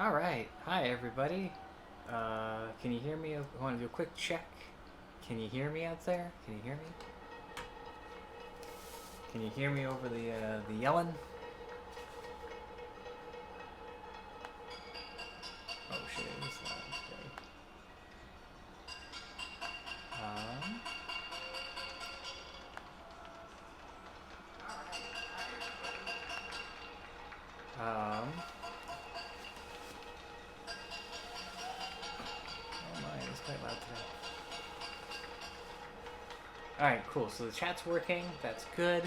All right. Hi, everybody. Can you hear me? I want to do a quick check. Can you hear me out there? Can you hear me? Can you hear me over the yelling? Oh shit! It is loud today. Um. Um. Oh my! It's quite loud today. All right. Cool. So the chat's working. That's good.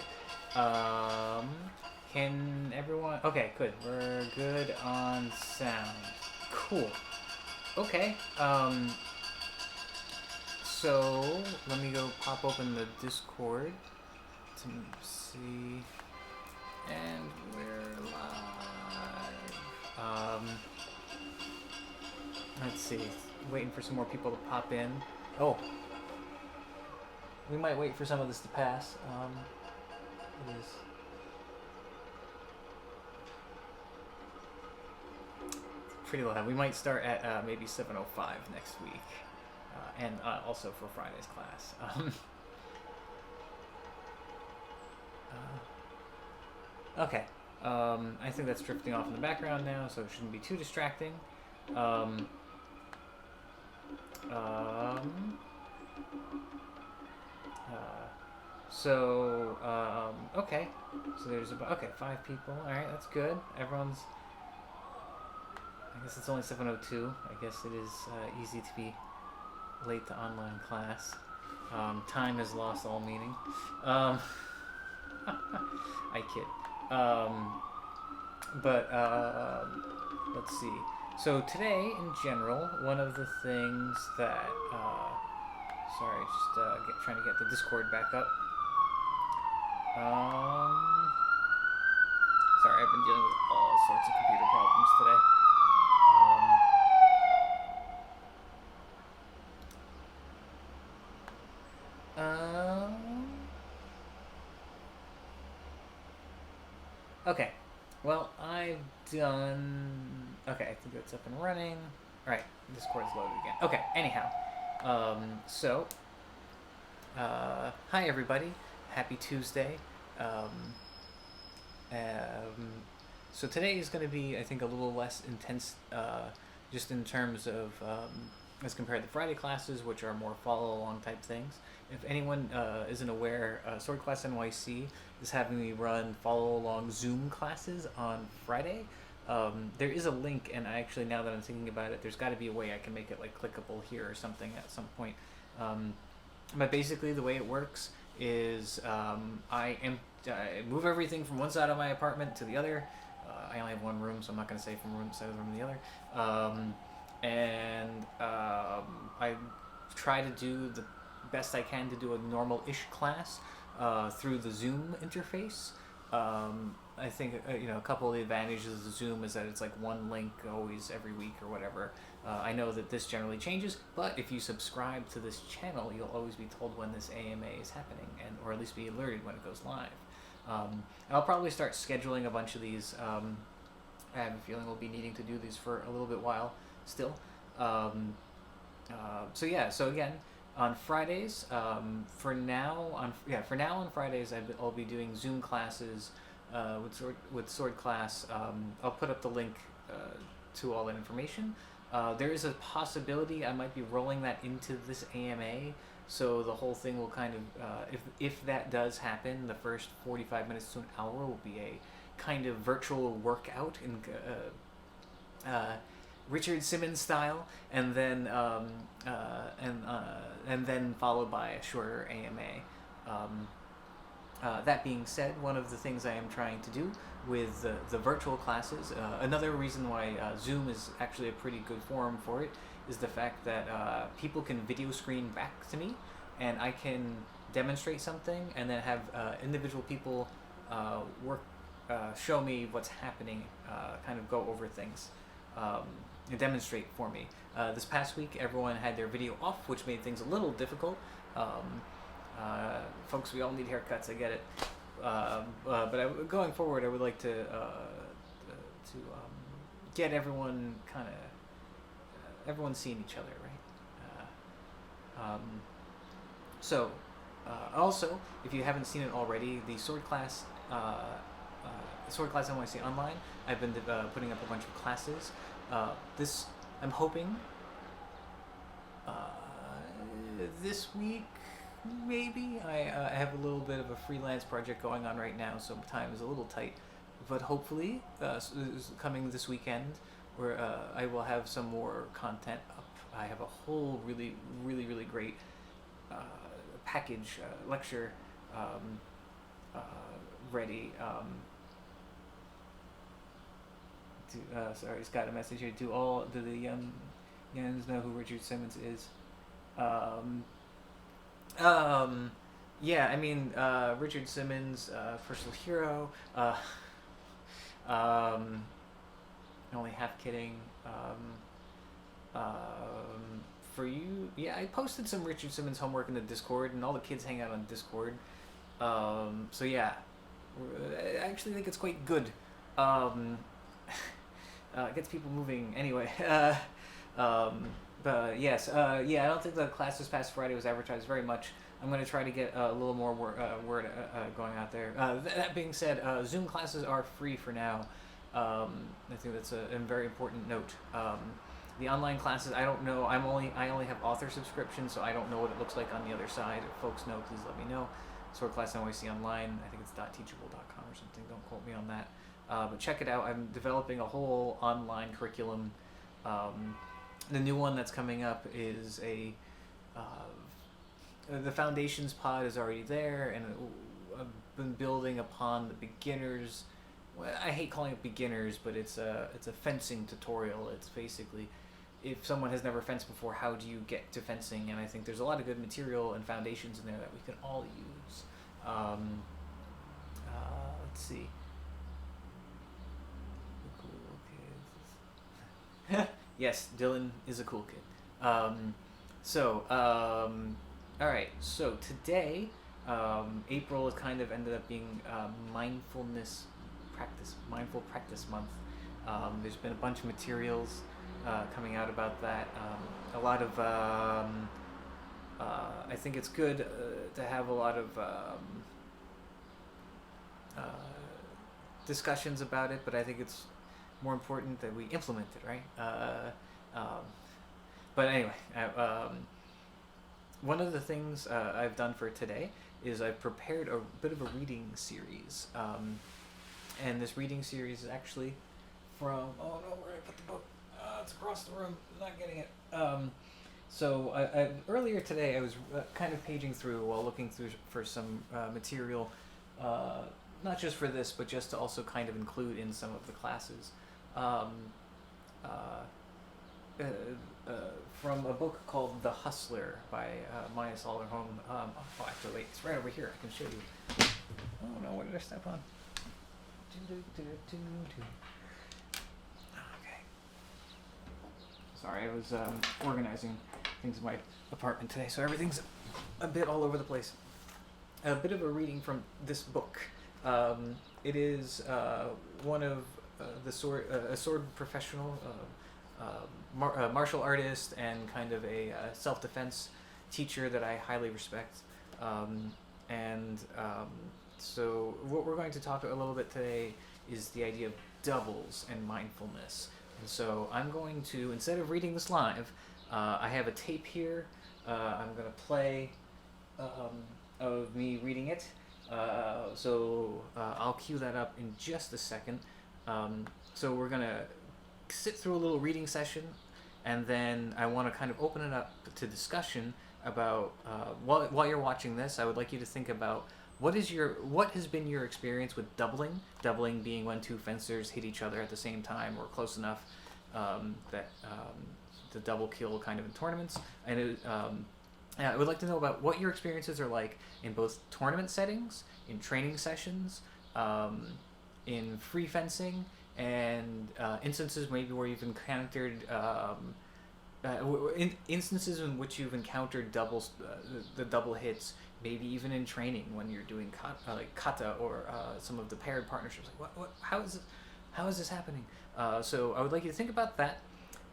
Um. Can everyone? Okay. Good. We're good on sound. Cool. Okay. So let me go pop open the Discord to see, and we're live. Let's see. Waiting for some more people to pop in. Oh, we might wait for some of this to pass. It is. Pretty loud. We might start at maybe 7:05 next week, and also for Friday's class. Okay. I think that's drifting off in the background now, so it shouldn't be too distracting. Um, um, okay. So there's about, okay, 5 people. All right, that's good. Everyone's, I guess it's only 7:02. I guess it is easy to be late to online class. Time has lost all meaning. I kid. Let's see. So today, in general, one of the things that sorry, just trying to get the Discord back up. Sorry, I've been dealing with all sorts of computer problems today. Okay. Well, I've done. Okay, I think it's up and running. All right, Discord's loaded again. Okay. Anyhow, hi everybody. Happy Tuesday. So today is going to be, I think, a little less intense, just in terms of as compared to Friday classes, which are more follow-along type things. If anyone isn't aware, Sword Class NYC is having me run follow-along Zoom classes on Friday. There is a link, and I actually, now that I'm thinking about it, there's got to be a way I can make it like clickable here or something at some point. But basically, the way it works is I move everything from one side of my apartment to the other. I only have one room, so I'm not going to say from one side of the room to the other. I try to do the best I can to do a normal-ish class through the Zoom interface. I think a couple of the advantages of Zoom is that it's like one link always every week or whatever. I know that this generally changes, but if you subscribe to this channel, you'll always be told when this AMA is happening, or at least be alerted when it goes live. I'll probably start scheduling a bunch of these. I have a feeling we'll be needing to do these for a little bit while still. So again, on Fridays, for now on Fridays I'll be doing Zoom classes with Sword Class. I'll put up the link to all that information. There is a possibility I might be rolling that into this AMA, so the whole thing will kind of, if that does happen, the first 45 minutes to an hour will be a kind of virtual workout in Richard Simmons style, and then followed by a shorter AMA. That being said, one of the things I am trying to do with the virtual classes, another reason why Zoom is actually a pretty good forum for it, is the fact that people can video screen back to me, and I can demonstrate something, and then have individual people show me what's happening, kind of go over things. And demonstrate for me. This past week, everyone had their video off, which made things a little difficult. Folks, we all need haircuts. I get it. But going forward, I would like to get everyone everyone seeing each other, right? So, also, if you haven't seen it already, the Sword Class NYC Online, I've been putting up a bunch of classes. This, I'm hoping, this week, maybe. I have a little bit of a freelance project going on right now, so time is a little tight. But hopefully, coming this weekend, where I will have some more content up. I have a whole really, really, really great package lecture ready. Sorry, just got a message here. Do the youngs know who Richard Simmons is? Yeah, I mean, Richard Simmons, personal hero. Only half kidding. For you, yeah, I posted some Richard Simmons homework in the Discord, and all the kids hang out on Discord. So yeah, I actually think it's quite good. It gets people moving anyway. But yes, yeah, I don't think the class this past Friday was advertised very much. I'm going to try to get a little more word going out there. That being said, Zoom classes are free for now. I think that's a very important note. The online classes, I don't know. I only have author subscription, so I don't know what it looks like on the other side. If folks know, please let me know. Sword Class NYC Online. I think it's .teachable.com or something. Don't quote me on that. But check it out. I'm developing a whole online curriculum. The new one that's coming up is the Foundations pod is already there, and I've been building upon the beginners. Well, I hate calling it beginners, but it's a fencing tutorial. It's basically, if someone has never fenced before, how do you get to fencing? And I think there's a lot of good material and foundations in there that we can all use. Let's see. Cool kids. Yes, Dylan is a cool kid. All right. So today, April has kind of ended up being mindful practice month. There's been a bunch of materials coming out about that. A lot of I think it's good to have a lot of discussions about it, but I think it's more important that we implement it, right? But anyway, one of the things I've done for today is I've prepared a bit of a reading series. And this reading series is actually from, oh no, where did I put the book? It's across the room, I'm not getting it. So earlier today I was kind of paging through while looking through for some material, not just for this, but just to also kind of include in some of the classes. From a book called The Hustler by Maya Soderholm. Actually, wait, it's right over here. I can show you. Oh no, what did I step on? Okay. Sorry, I was organizing things in my apartment today, so everything's a bit all over the place. A bit of a reading from this book. It is one of a sword professional, martial artist, and kind of a self-defense teacher that I highly respect. So what we're going to talk a little bit today is the idea of doubles and mindfulness. And so I'm going to, instead of reading this live, I have a tape here. I'm going to play of me reading it. So I'll cue that up in just a second. So we're going to sit through a little reading session, and then I want to kind of open it up to discussion about, while you're watching this, I would like you to think about what has been your experience with doubling? Doubling being when two fencers hit each other at the same time or close enough that the double kill kind of in tournaments. And I would like to know about what your experiences are like in both tournament settings, in training sessions, in free fencing, and instances maybe where you've encountered instances in which you've encountered doubles, the double hits, maybe even in training when you're doing kata or some of the paired partnerships. Like how is it? How is this happening? So I would like you to think about that,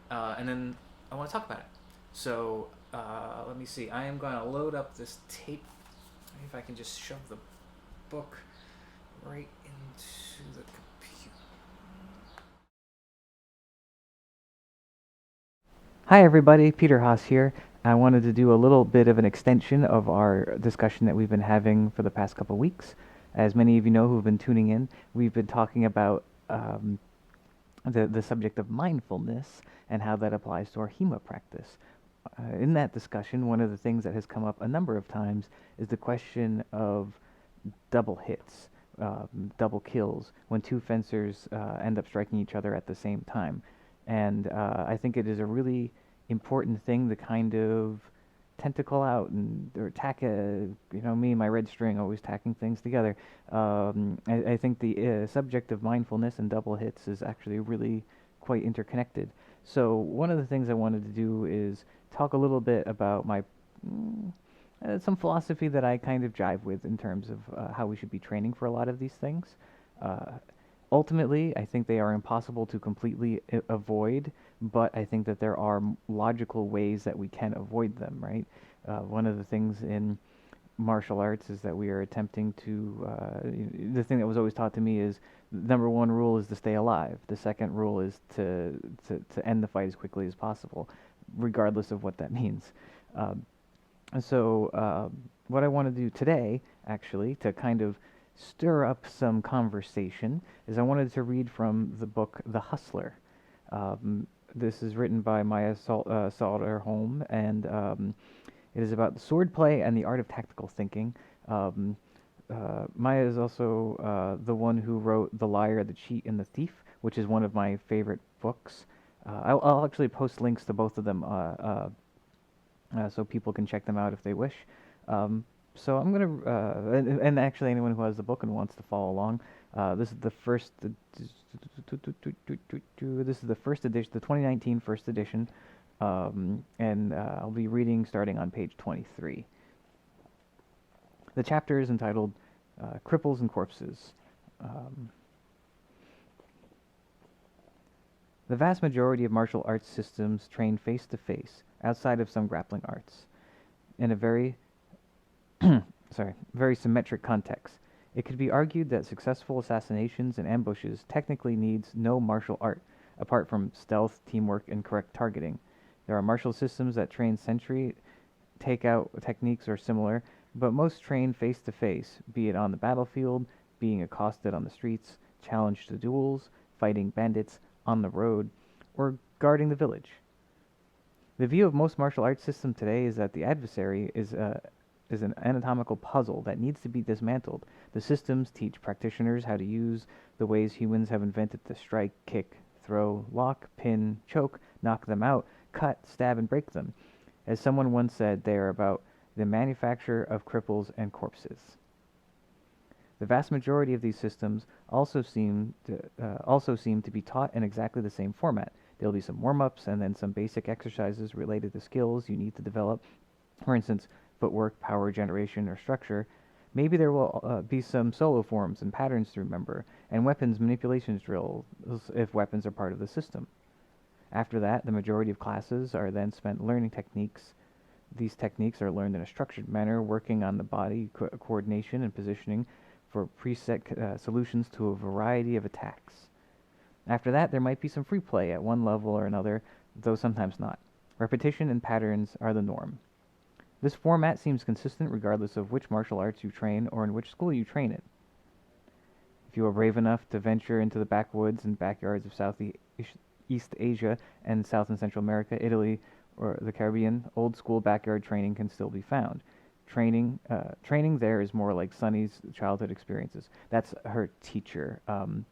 and then I want to talk about it. So let me see. I am going to load up this tape. Maybe if I can just shove the book right into the computer. Hi, everybody. Peter Haas here. I wanted to do a little bit of an extension of our discussion that we've been having for the past couple of weeks. As many of you know who have been tuning in, we've been talking about the subject of mindfulness and how that applies to our HEMA practice. In that discussion, one of the things that has come up a number of times is the question of double hits, double kills, when two fencers end up striking each other at the same time. And I think it is a really important thing to kind of tentacle out and or tack me and my red string always tacking things together. I think the subject of mindfulness and double hits is actually really quite interconnected. So one of the things I wanted to do is talk a little bit about my some philosophy that I kind of jive with in terms of how we should be training for a lot of these things. Uh, Ultimately, I think they are impossible to completely avoid, but I think that there are logical ways that we can avoid them, right? One of the things in martial arts is that we are attempting to, the thing that was always taught to me is number one rule is to stay alive. The second rule is to end the fight as quickly as possible, regardless of what that means. Um, what I want to do today, actually, to kind of stir up some conversation, is I wanted to read from the book The Hustler. This is written by Maya Soderholm, and it is about swordplay and the art of tactical thinking. Um, Maya is also the one who wrote The Liar, the Cheat, and the Thief, which is one of my favorite books. I'll actually post links to both of them so people can check them out if they wish. So I'm gonna, and actually anyone who has the book and wants to follow along, this is the first, this is the first edition, the 2019 first edition, and I'll be reading starting on page 23. The chapter is entitled Cripples and Corpses. Um, the vast majority of martial arts systems train face to face, outside of some grappling arts, in a very very symmetric context. It could be argued that successful assassinations and ambushes technically needs no martial art, apart from stealth, teamwork, and correct targeting. There are martial systems that train sentry takeout techniques or similar, but most train face to face, be it on the battlefield, being accosted on the streets, challenged to duels, fighting bandits on the road, or guarding the village. The view of most martial arts systems today is that the adversary is an anatomical puzzle that needs to be dismantled. The systems teach practitioners how to use the ways humans have invented to strike, kick, throw, lock, pin, choke, knock them out, cut, stab, and break them. As someone once said, they are about the manufacture of cripples and corpses. The vast majority of these systems also seem to be taught in exactly the same format. There'll be some warm-ups and then some basic exercises related to skills you need to develop. For instance, footwork, power generation, or structure. Maybe there will be some solo forms and patterns to remember, and weapons manipulations drills if weapons are part of the system. After that, the majority of classes are then spent learning techniques. These techniques are learned in a structured manner, working on the body coordination and positioning for preset solutions to a variety of attacks. After that, there might be some free play at one level or another, though sometimes not. Repetition and patterns are the norm. This format seems consistent regardless of which martial arts you train or in which school you train in. If you are brave enough to venture into the backwoods and backyards of Southeast Asia and South and Central America, Italy, or the Caribbean, old school backyard training can still be found. Training there is more like Sunny's childhood experiences. That's her teacher. That's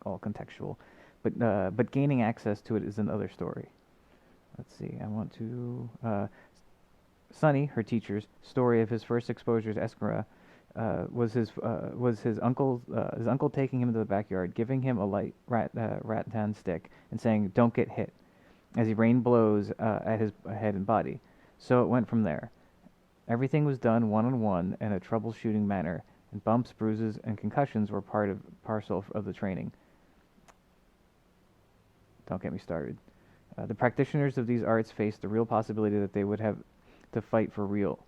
all contextual, but gaining access to it is another story. Let's see. I want to. Sonny, her teacher's story of his first exposure to Eskimara was his uncle taking him to the backyard, giving him a light rattan stick, and saying, "Don't get hit," as he rained blows at his head and body. So it went from there. Everything was done one-on-one in a troubleshooting manner, and bumps, bruises, and concussions were parcel of the training. Don't get me started. The practitioners of these arts faced the real possibility that they would have to fight for real,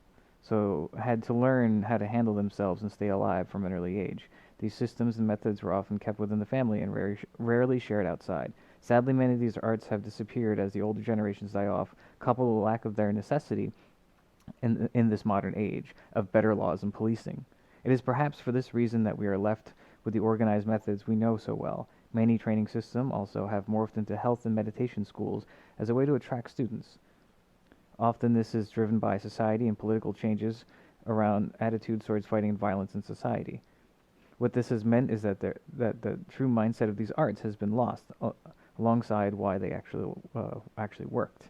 so had to learn how to handle themselves and stay alive from an early age. These systems and methods were often kept within the family and rarely shared outside. Sadly, many of these arts have disappeared as the older generations die off, coupled with the lack of their necessity in this modern age of better laws and policing. It is perhaps for this reason that we are left with the organized methods we know so well. Many training systems also have morphed into health and meditation schools as a way to attract students. Often this is driven by society and political changes around attitudes towards fighting violence in society. What this has meant is that the true mindset of these arts has been lost alongside why they actually worked.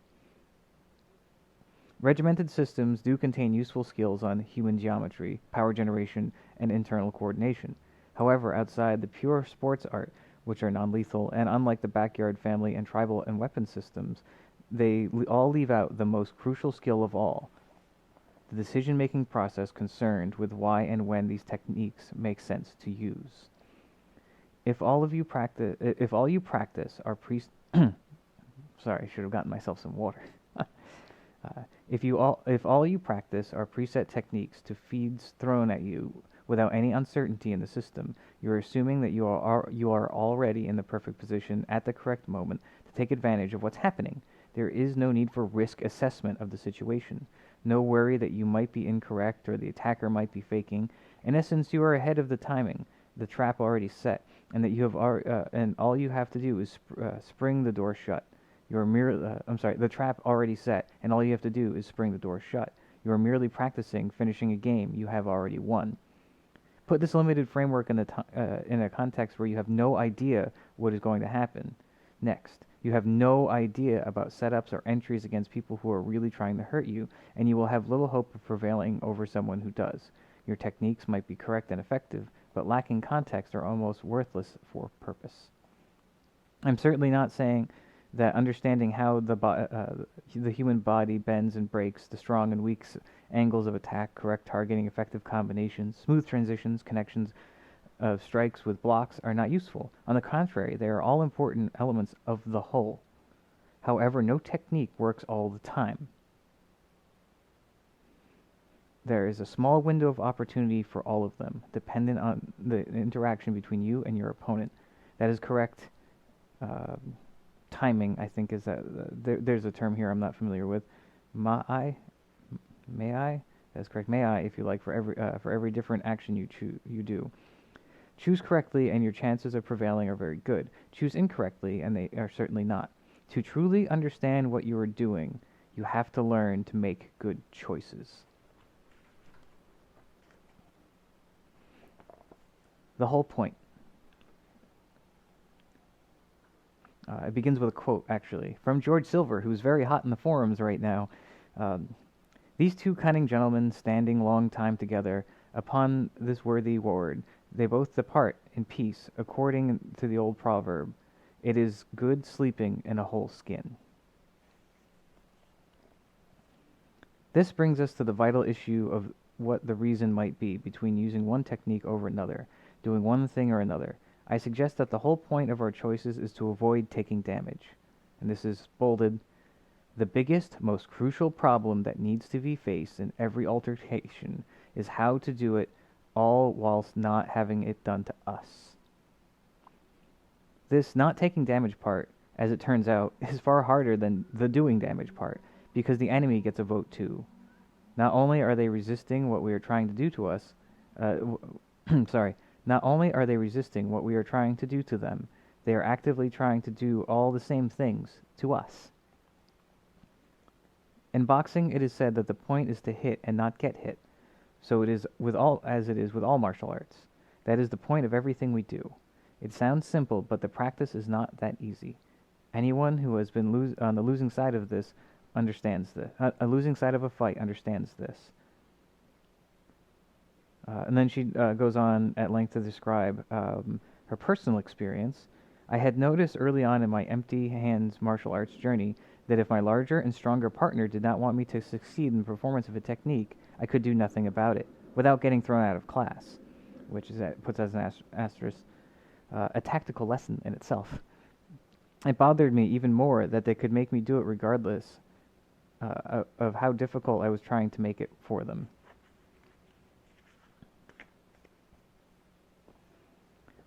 Regimented systems do contain useful skills on human geometry, power generation, and internal coordination. However, outside the pure sports art, which are non-lethal, and unlike the backyard family and tribal and weapon systems, they all leave out the most crucial skill of all, the decision-making process concerned with why and when these techniques make sense to use. If all you practice are sorry, I should have gotten myself some water. If all you practice are preset techniques to feeds thrown at you without any uncertainty in the system, you are assuming that you are already in the perfect position at the correct moment to take advantage of what's happening. There is no need for risk assessment of the situation. No worry that you might be incorrect or the attacker might be faking. In essence, you are ahead of the timing, the trap already set, and that and all you have to do is spring the door shut. The trap already set, and all you have to do is spring the door shut. You are merely practicing finishing a game you have already won. Put this limited framework in a context where you have no idea what is going to happen next. You have no idea about setups or entries against people who are really trying to hurt you, and you will have little hope of prevailing over someone who does. Your techniques might be correct and effective, but lacking context are almost worthless for purpose. I'm certainly not saying that understanding how the human body bends and breaks, the strong and weak angles of attack, correct targeting, effective combinations, smooth transitions, connections of strikes with blocks are not useful. On the contrary, they are all important elements of the whole. However, no technique works all the time. There is a small window of opportunity for all of them, dependent on the interaction between you and your opponent. That is correct. Timing, I think, is that there's a term here I'm not familiar with. May I? That's correct. May I, if you like, for every different action you do. Choose correctly, and your chances of prevailing are very good. Choose incorrectly, and they are certainly not. To truly understand what you are doing, you have to learn to make good choices. The whole point. It begins with a quote, actually, from George Silver, who's very hot in the forums right now. These two cunning gentlemen, standing long time together upon this worthy ward, they both depart in peace, according to the old proverb, it is good sleeping in a whole skin. This brings us to the vital issue of what the reason might be between using one technique over another, doing one thing or another. I suggest that the whole point of our choices is to avoid taking damage. And this is bolded. The biggest, most crucial problem that needs to be faced in every altercation is how to do it all whilst not having it done to us. This not taking damage part, as it turns out, is far harder than the doing damage part, because the enemy gets a vote too. Not only are they resisting what we are trying to do to us, not only are they resisting what we are trying to do to them, they are actively trying to do all the same things to us. In boxing, it is said that the point is to hit and not get hit. So it is with all martial arts. That is the point of everything we do. It sounds simple, but the practice is not that easy. Anyone who has been on the losing side of this understands this. A losing side of a fight understands this. And then she goes on at length to describe her personal experience. I had noticed early on in my empty hands martial arts journey that if my larger and stronger partner did not want me to succeed in the performance of a technique, I could do nothing about it, without getting thrown out of class. which is puts as an asterisk a tactical lesson in itself. It bothered me even more that they could make me do it regardless of how difficult I was trying to make it for them.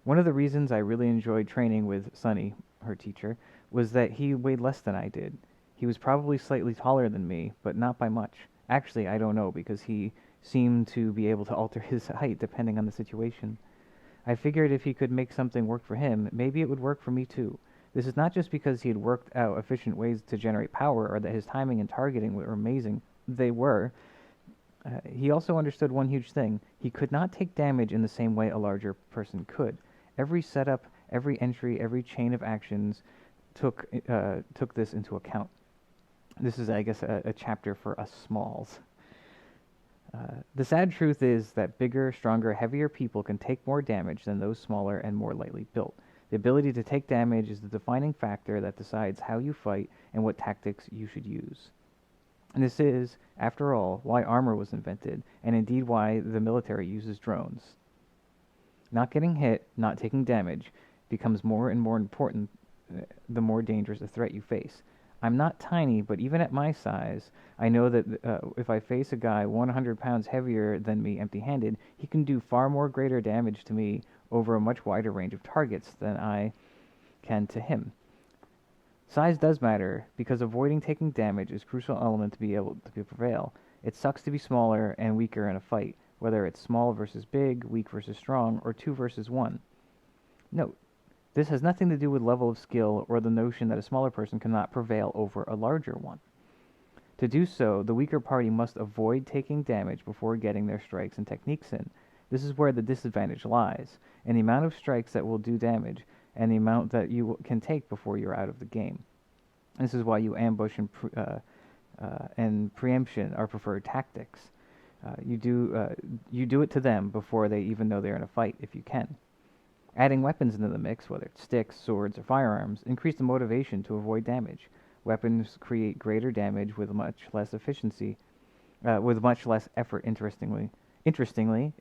One of the reasons I really enjoyed training with Sunny, her teacher, was that he weighed less than I did. He was probably slightly taller than me, but not by much. Actually, I don't know, because he seemed to be able to alter his height depending on the situation. I figured if he could make something work for him, maybe it would work for me too. This is not just because he had worked out efficient ways to generate power or that his timing and targeting were amazing. They were. He also understood one huge thing. He could not take damage in the same way a larger person could. Every setup, every entry, every chain of actions took this into account. This is, I guess, a chapter for us smalls. The sad truth is that bigger, stronger, heavier people can take more damage than those smaller and more lightly built. The ability to take damage is the defining factor that decides how you fight and what tactics you should use. And this is, after all, why armor was invented, and indeed why the military uses drones. Not getting hit, not taking damage, becomes more and more important the more dangerous a threat you face. I'm not tiny, but even at my size, I know that if I face a guy 100 pounds heavier than me empty-handed, he can do far more greater damage to me over a much wider range of targets than I can to him. Size does matter, because avoiding taking damage is a crucial element to be able to prevail. It sucks to be smaller and weaker in a fight, whether it's small versus big, weak versus strong, or 2 versus 1. Note, this has nothing to do with level of skill or the notion that a smaller person cannot prevail over a larger one. To do so, the weaker party must avoid taking damage before getting their strikes and techniques in. This is where the disadvantage lies, in the amount of strikes that will do damage, and the amount that you can take before you're out of the game. This is why you ambush and preemption are preferred tactics. You do it to them before they even know they're in a fight, if you can. Adding weapons into the mix, whether it's sticks, swords, or firearms, increase the motivation to avoid damage. Weapons create greater damage with much less efficiency, with much less effort. Interestingly,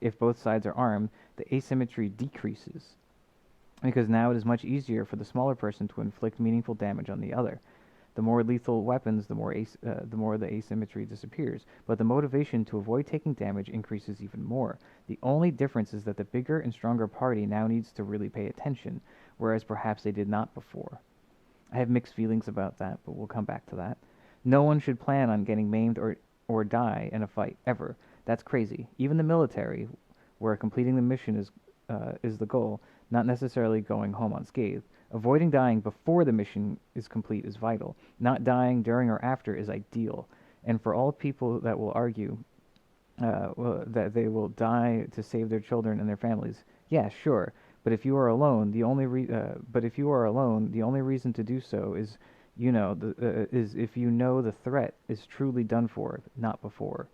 if both sides are armed, the asymmetry decreases, because now it is much easier for the smaller person to inflict meaningful damage on the other. The more lethal weapons, the more the asymmetry disappears, but the motivation to avoid taking damage increases even more. The only difference is that the bigger and stronger party now needs to really pay attention, whereas perhaps they did not before. I have mixed feelings about that, but we'll come back to that. No one should plan on getting maimed or die in a fight, ever. That's crazy. Even the military, where completing the mission is the goal, not necessarily going home unscathed. Avoiding dying before the mission is complete is vital. Not dying during or after is ideal. And for all people that will argue that they will die to save their children and their families, yeah, sure. But if you are alone, the only reason to do so is, is if you know the threat is truly done for, not before.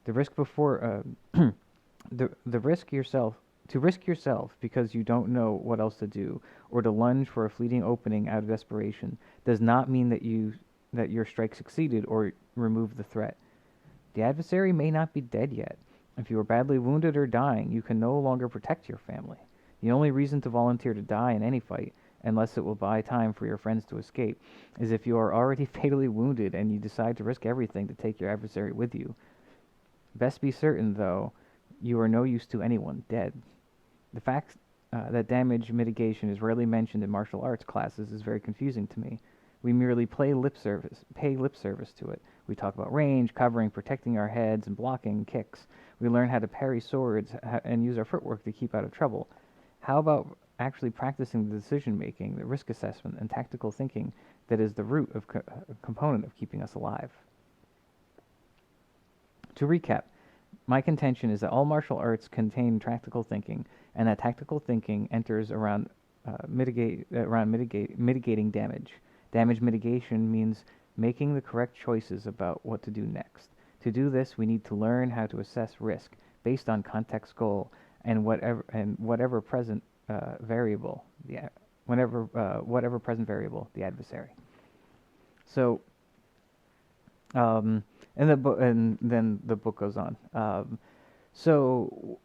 The risk before the risk yourself. To risk yourself because you don't know what else to do, or to lunge for a fleeting opening out of desperation, does not mean that your strike succeeded or removed the threat. The adversary may not be dead yet. If you are badly wounded or dying, you can no longer protect your family. The only reason to volunteer to die in any fight, unless it will buy time for your friends to escape, is if you are already fatally wounded and you decide to risk everything to take your adversary with you. Best be certain, though, you are no use to anyone dead. The fact that damage mitigation is rarely mentioned in martial arts classes is very confusing to me. We merely pay lip service to it. We talk about range, covering, protecting our heads, and blocking kicks. We learn how to parry swords and use our footwork to keep out of trouble. How about actually practicing the decision-making, the risk assessment, and tactical thinking that is the root of component of keeping us alive? To recap, my contention is that all martial arts contain tactical thinking, and that tactical thinking enters around mitigating damage. Damage mitigation means making the correct choices about what to do next. To do this, we need to learn how to assess risk based on context goal and whatever present variable, whatever present variable, the adversary. So. And then the book goes on. So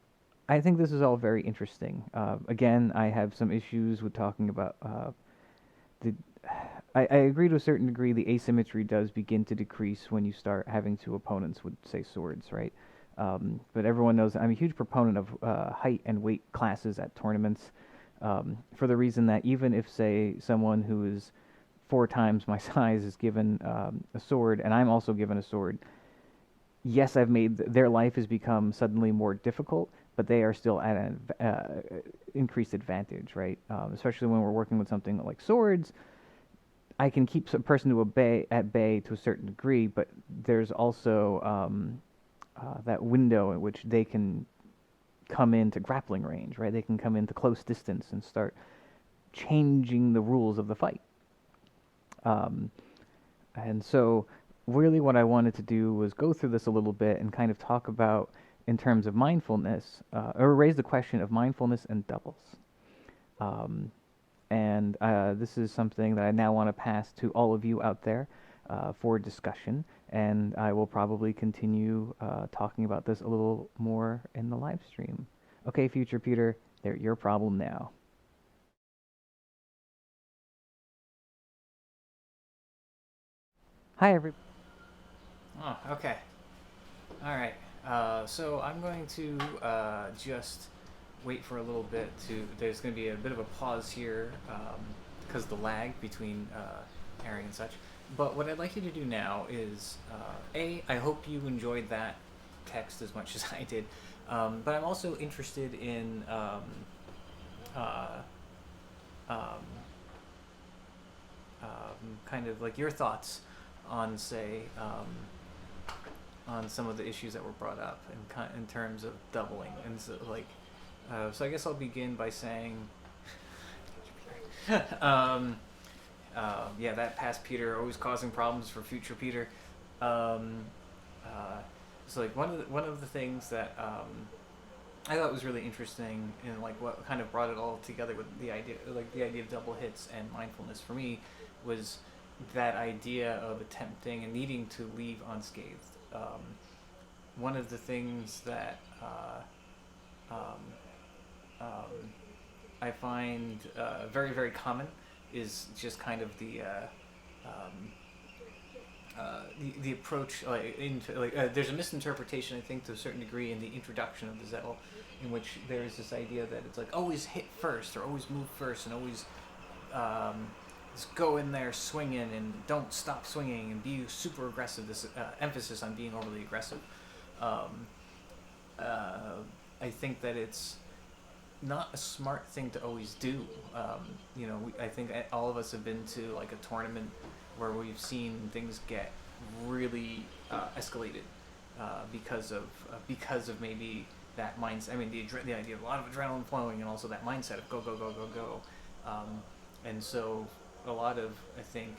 I think this is all very interesting. Again, I have some issues with talking about the. I agree to a certain degree. The asymmetry does begin to decrease when you start having two opponents with, say, swords, right? But everyone knows I'm a huge proponent of height and weight classes at tournaments, for the reason that even if, say, someone who is 4 times my size is given a sword, and I'm also given a sword, yes, I've made their life has become suddenly more difficult, but they are still at an increased advantage, right? Especially when we're working with something like swords, I can keep a person to at bay to a certain degree, but there's also that window in which they can come into grappling range, right? They can come into close distance and start changing the rules of the fight. Um, and so, really, what I wanted to do was go through this a little bit and kind of talk about, in terms of mindfulness, or raise the question of mindfulness and doubles. Um, and this is something that I now want to pass to all of you out there for discussion. And I will probably continue talking about this a little more in the live stream. Okay, future Peter, they're your problem now. Hi, everybody. Oh, okay. All right. So I'm going to just wait for a little bit to. There's going to be a bit of a pause here because the lag between airing and such. But what I'd like you to do now is, I hope you enjoyed that text as much as I did. But I'm also interested in uh, um, kind of like your thoughts on, say, on some of the issues that were brought up in terms of doubling. And so, like, so I guess I'll begin by saying, um, yeah, that past Peter always causing problems for future Peter. Um, so like one of the things that I thought was really interesting and like what kind of brought it all together with the idea of double hits and mindfulness for me was that idea of attempting and needing to leave unscathed. One of the things that um, um, I find very very common is just kind of um, the approach there's a misinterpretation I think to a certain degree in the introduction of the Zettel, in which there's this idea that it's like always hit first or always move first and always just go in there swinging and don't stop swinging and be super aggressive. This emphasis on being overly aggressive. Um, uh, I think that it's not a smart thing to always do. I think all of us have been to like a tournament where we've seen things get really escalated because of maybe that mindset. I mean, the idea of a lot of adrenaline flowing and also that mindset of go go go go go. And so a lot of I think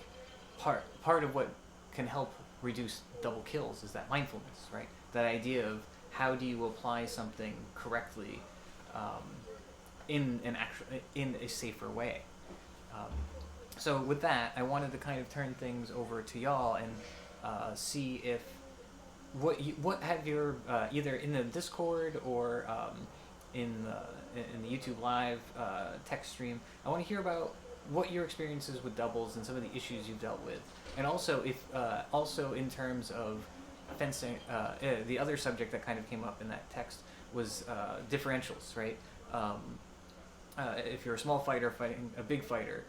part of what can help reduce double kills is that mindfulness, right? That idea of how do you apply something correctly um, in a safer way. Um, so with that, I wanted to kind of turn things over to y'all and see if what have your either in the Discord or in the YouTube live text stream. I want to hear about what your experiences with doubles and some of the issues you've dealt with, and also if also in terms of fencing. The other subject that kind of came up in that text was differentials, right? Um, if you're a small fighter fighting a big fighter,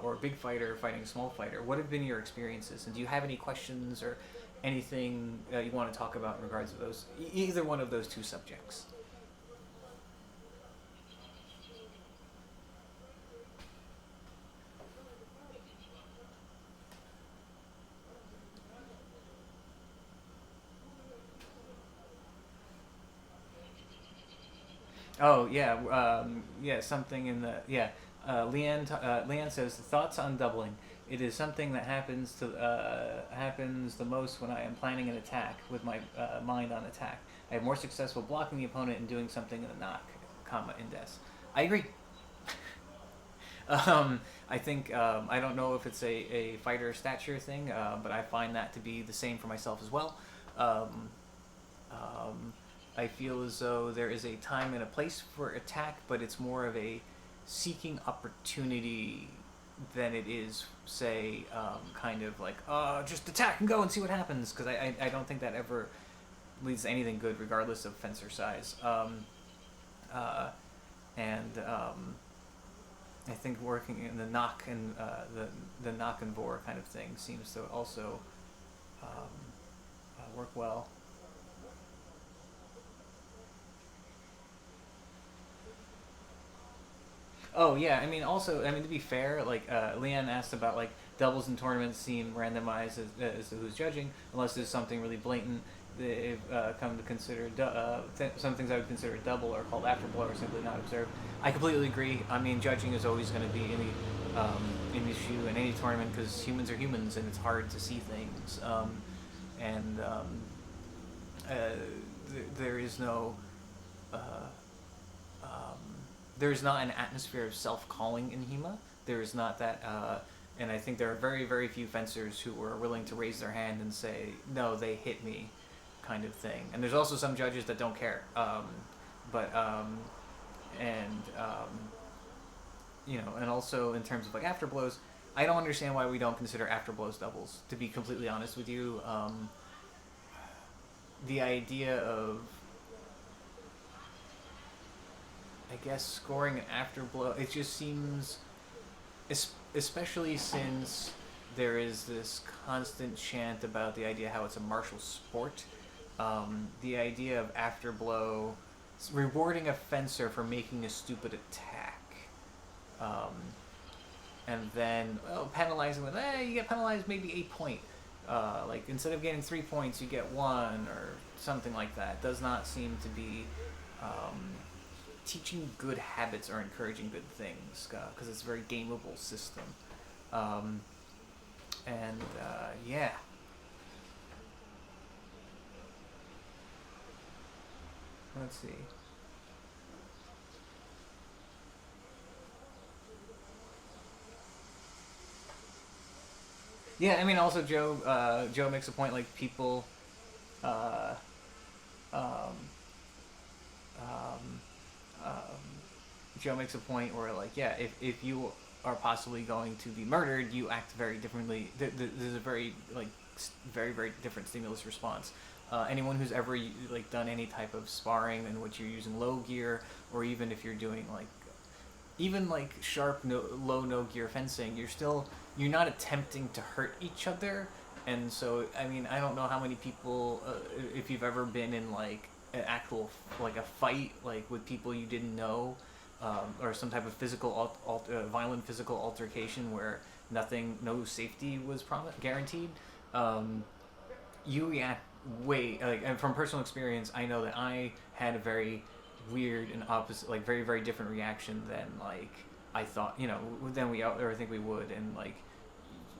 or a big fighter fighting a small fighter, what have been your experiences? And do you have any questions or anything you want to talk about in regards to those, either one of those two subjects? Oh yeah, yeah, something in the yeah. Leanne says thoughts on doubling. It is something that happens the most when I am planning an attack with my mind on attack. I have more success with blocking the opponent and doing something in the knock, comma indes. I agree. I think I don't know if it's a fighter stature thing, but I find that to be the same for myself as well. Um, um, I feel as though there is a time and a place for attack, but it's more of a seeking opportunity than it is, say, kind of like, just attack and go and see what happens. Because I don't think that ever leads to anything good, regardless of fencer size. And I think working in the knock and the knock and bore kind of thing seems to also work well. Oh yeah, I mean also I mean to be fair, like Leanne asked about like doubles in tournaments seem randomized as to who's judging, unless there's something really blatant. They've come to consider some things I would consider double are called afterblow or simply not observed. I completely agree. I mean, judging is always going to be an issue in any tournament because humans are humans and it's hard to see things. And uh, there is no uh, um, there is not an atmosphere of self-calling in HEMA. There is not that, and I think there are very, very few fencers who are willing to raise their hand and say, no, they hit me, kind of thing. And there's also some judges that don't care. But, and, and also in terms of like afterblows, I don't understand why we don't consider afterblows doubles, to be completely honest with you. The idea of I guess scoring an afterblow, it just seems, especially since there is this constant chant about the idea how it's a martial sport. The idea of afterblow rewarding a fencer for making a stupid attack, um, and then penalizing with, you get penalized maybe 8 point. Like instead of getting 3 points, you get one or something like that. Does not seem to be teaching good habits or encouraging good things because it's a very gameable system. Um, and yeah. Let's see. Yeah, I mean, also Joe makes a point like people, uh, um, um, um, Joe makes a point where like yeah, if you are possibly going to be murdered, you act very differently. There's a very like very very different stimulus response. Anyone who's ever like done any type of sparring in which you're using low gear, or even if you're doing like even like sharp low no gear fencing, you're not attempting to hurt each other. And so I mean I don't know how many people if you've ever been in like an actual like a fight like with people you didn't know, or some type of violent physical altercation where no safety was guaranteed. um, you react way like, and from personal experience I know that I had a very weird and opposite, like very very different reaction than like I thought, than we or I think we would. And like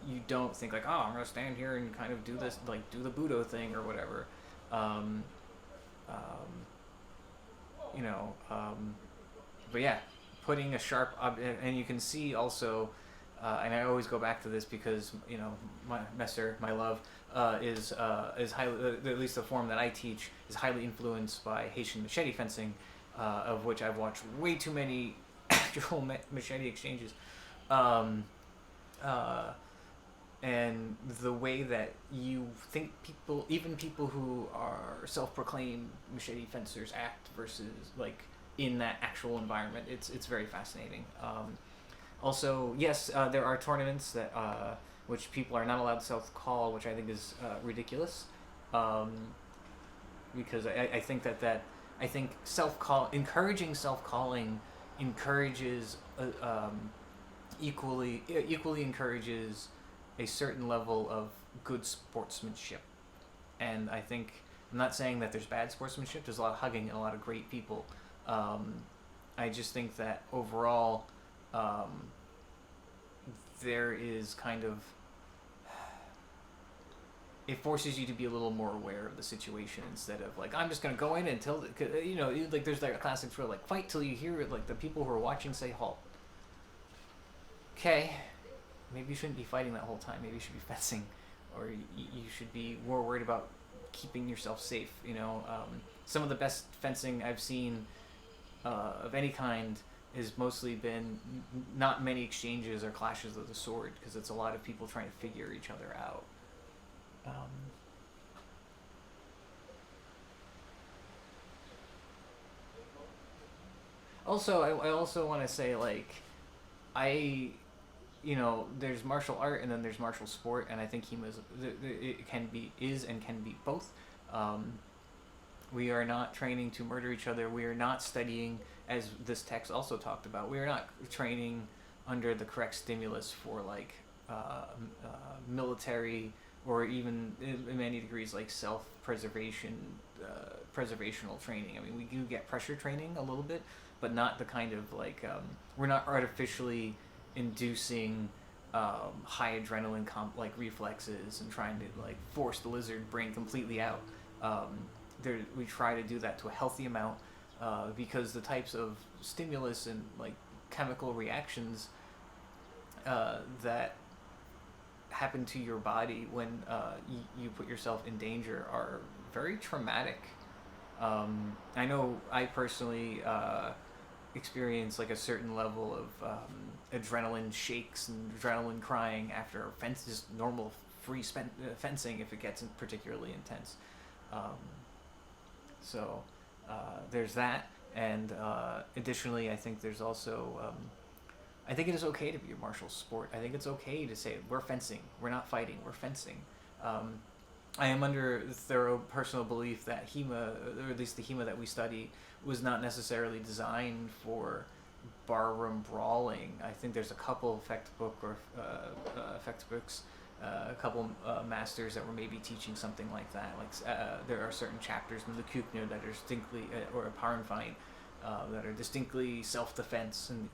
you don't think like, oh, I'm gonna stand here and kind of do this, like do the Budo thing or whatever. um, um, you know but yeah, putting a sharp and you can see also, and I always go back to this because my Messer, my love, is highly, at least the form that I teach is highly influenced by Haitian machete fencing, of which I've watched way too many actual machete exchanges, um, uh, and the way that you think even people who are self-proclaimed machete fencers act versus like in that actual environment, it's very fascinating. Also, yes, there are tournaments that which people are not allowed to self-call, which I think is ridiculous, um, because I think that I think encouraging self-calling encourages equally encourages a certain level of good sportsmanship. And I think I'm not saying that there's bad sportsmanship. There's a lot of hugging and a lot of great people. Um, I just think that overall, um, there is kind of it forces you to be a little more aware of the situation instead of like I'm just gonna go in until like there's like a classic drill like fight till you hear it, like the people who are watching say halt. Okay, maybe you shouldn't be fighting that whole time. Maybe you should be fencing, or you should be more worried about keeping yourself safe. some of the best fencing I've seen of any kind has mostly been not many exchanges or clashes of the sword, because it's a lot of people trying to figure each other out. Um, Also, I also want to say, like, I, there's martial art and then there's martial sport, and I think HEMA it can be is and can be both. Um, we are not training to murder each other. We are not studying, as this text also talked about. We are not training under the correct stimulus for like military, or even in many degrees like self-preservation, preservational training. I mean, we do get pressure training a little bit, but not the kind of like we're not artificially inducing high adrenaline like reflexes and trying to like force the lizard brain completely out. Um, we try to do that to a healthy amount, because the types of stimulus and like chemical reactions that happen to your body when you put yourself in danger are very traumatic. I know I personally experience like a certain level of adrenaline shakes and adrenaline crying after just normal fencing if it gets particularly intense. Um, so there's that, and additionally, I think there's also I think it is okay to be a martial sport. I think it's okay to say we're fencing, we're not fighting, we're fencing. Um, I am under thorough personal belief that HEMA, or at least the HEMA that we study, was not necessarily designed for barroom brawling. I think there's a couple effect books, a couple masters that were maybe teaching something like that. Like there are certain chapters in the Kukner that are distinctly, or a Parenfine, that are distinctly self-defense. And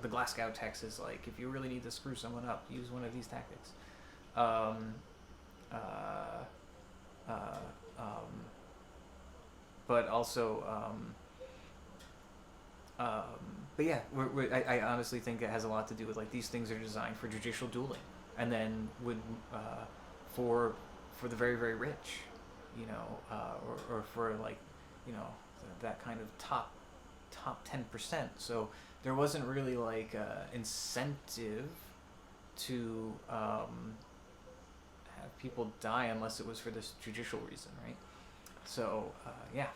the Glasgow text is like, if you really need to screw someone up, use one of these tactics. Um, uh, uh, um, but also, um, but yeah, I honestly think it has a lot to do with like these things are designed for judicial dueling, and then would for for the very very rich, or for like, that kind of top 10%. So there wasn't really like incentive to have people die unless it was for this judicial reason, right? So yeah.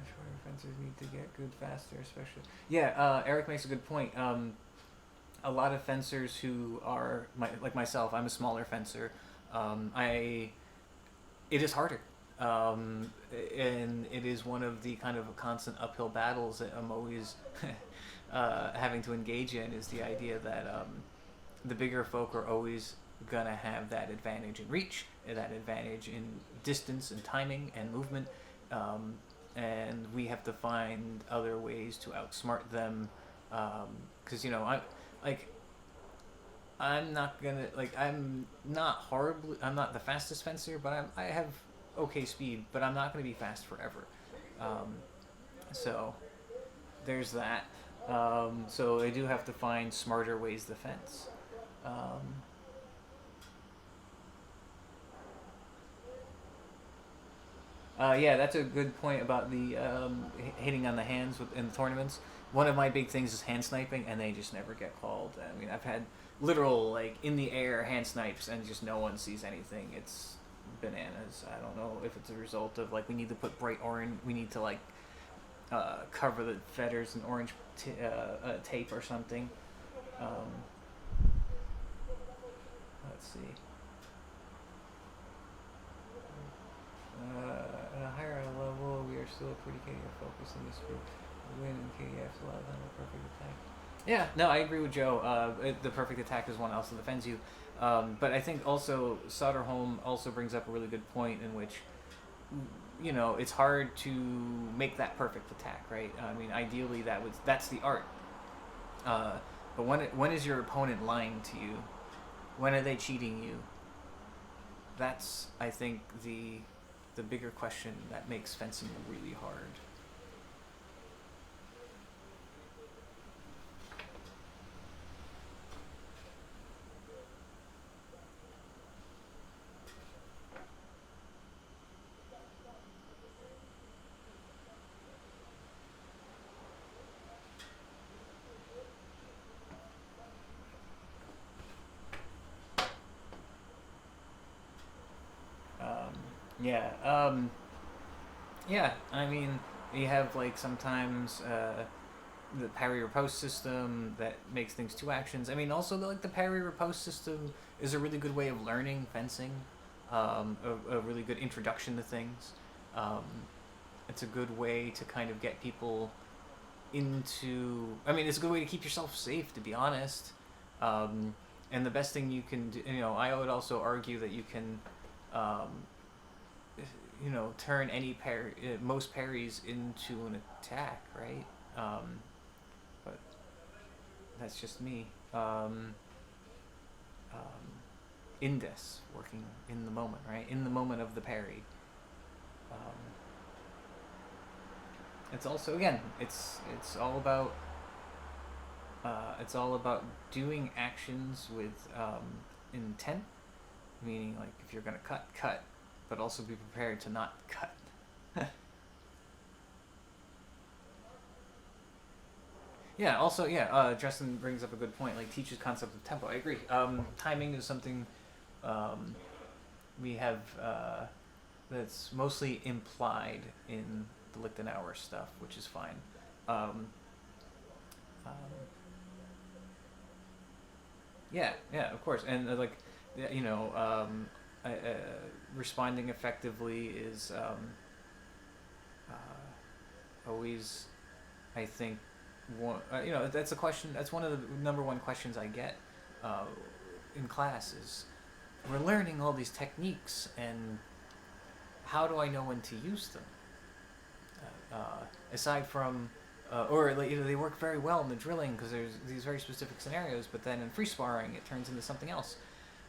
Shorter fencers need to get good faster, especially. Yeah, Eric makes a good point. A lot of fencers who are like myself, I'm a smaller fencer. I It is harder, and it is one of the kind of constant uphill battles that I'm always having to engage in. Is the idea that the bigger folk are always gonna have that advantage in reach, that advantage in distance and timing and movement, and we have to find other ways to outsmart them. Because I like I'm not gonna like I'm not the fastest fencer, but I have okay speed, but I'm not gonna be fast forever. Um, so there's that. So I do have to find smarter ways to fence. Um, yeah, that's a good point about the hitting on the hands in the tournaments. One of my big things is hand sniping, and they just never get called. I mean, I've had literal like in the air hand snipes, and just no one sees anything. It's bananas. I don't know if it's a result of like we need to put bright orange. We need to like cover the feathers in orange tape or something. Um, let's see. At a higher level, we are still pretty KDF focused in this group. Win and KDF allows them a perfect attack. Yeah, no, I agree with Joe. The perfect attack is one else that defends you. But I think also Soderholm also brings up a really good point in which, it's hard to make that perfect attack, right? I mean, ideally that's the art. But when is your opponent lying to you? When are they cheating you? That's, I think, the bigger question that makes fencing really hard. Yeah. Yeah. I mean, you have like sometimes the parry riposte system that makes things two actions. I mean, also like the parry riposte system is a really good way of learning fencing. A really good introduction to things. Um, it's a good way to kind of get people into. I mean, it's a good way to keep yourself safe, to be honest. Um, and the best thing you can do, I would also argue that you can, um, turn most parries into an attack, right? But that's just me. Um, Indes working in the moment, right? In the moment of the parry. Um, it's also again, it's all about doing actions with intent, meaning like if you're gonna cut, cut, but also be prepared to not cut. Yeah. Also, yeah. Justin brings up a good point. Like teaches concept of tempo. I agree. Timing is something um, we have that's mostly implied in the Lichtenauer stuff, which is fine. Um, um, yeah, yeah, of course, and like, yeah, responding effectively is always, I think, one. That's a question. That's one of the number one questions I get uh, in class is we're learning all these techniques, and how do I know when to use them? Aside from, or like, they work very well in the drilling because there's these very specific scenarios, but then in free sparring it turns into something else.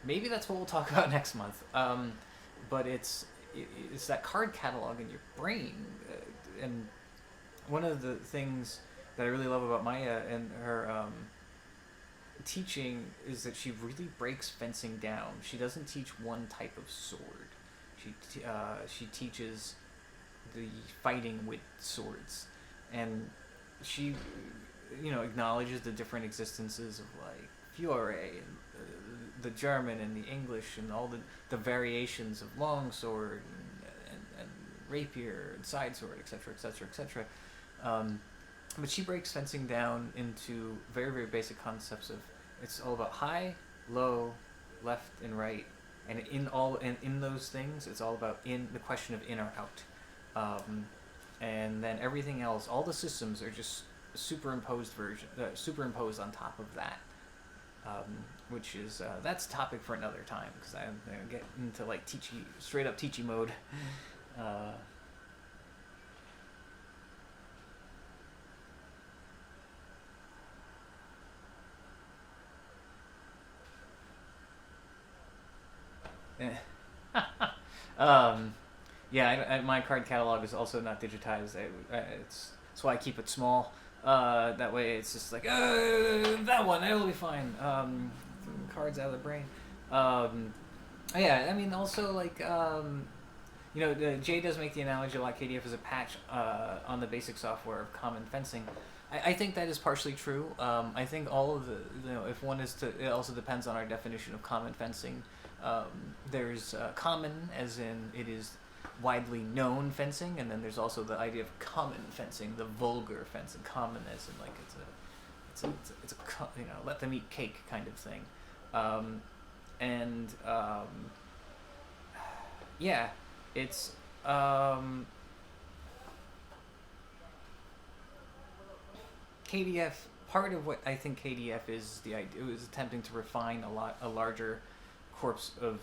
Maybe that's what we'll talk about next month. But it's that card catalog in your brain, and one of the things that I really love about Maya and her teaching is that she really breaks fencing down. She doesn't teach one type of sword. She teaches the fighting with swords, and she acknowledges the different existences of like Fiore and the German and the English and all the variations of longsword and rapier and side sword, etc., etc., etc. But she breaks fencing down into very, very basic concepts of it's all about high, low, left, and right, and in those things, it's all about in the question of in or out, and then everything else, all the systems are just superimposed on top of that, which is that's a topic for another time because I'm gonna get into like teachy, straight up teachy mode. Uh, um, yeah, my card catalog is also not digitized. That's why I keep it small. That way, it's just like that one. That'll be fine. Cards out of the brain. Yeah, I mean, also like Jay does make the analogy like KDF is a patch on the basic software of common fencing. I think that is partially true. I think all of the if one is to, it also depends on our definition of common fencing. There's common, as in it is widely known fencing, and then there's also the idea of common fencing, the vulgar fencing. Common as in like it's a let them eat cake kind of thing, and yeah, it's KDF. Part of what I think KDF is the idea was attempting to refine a larger corpus of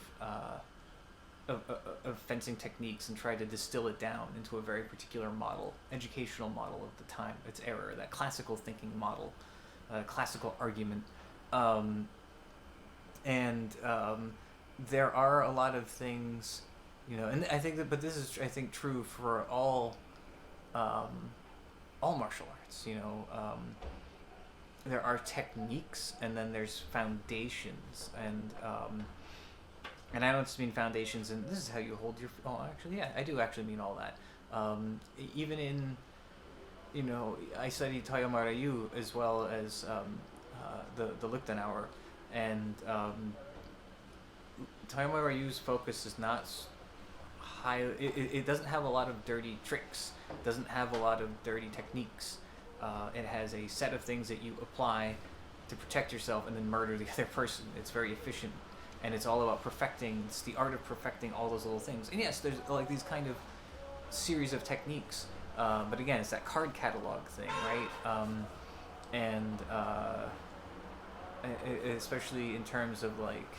fencing techniques and try to distill it down into a very particular model, educational model of the time, its era, that classical thinking model, classical argument, um, and there are a lot of things, and I think that, but this is I think true for um, all martial arts. There are techniques, and then there's foundations, and I don't just mean foundations, and this is how you hold your. Oh, actually, yeah, I do actually mean all that. Even in, I studied Toyoma Ryu as well as the Lichtenauer, and Toyoma Ryu's focus is not it doesn't have a lot of dirty tricks. It doesn't have a lot of dirty techniques. It has a set of things that you apply to protect yourself and then murder the other person. It's very efficient, and it's all about perfecting. It's the art of perfecting all those little things. And yes, there's like these kind of series of techniques, but again, it's that card catalog thing, right? And especially in terms of like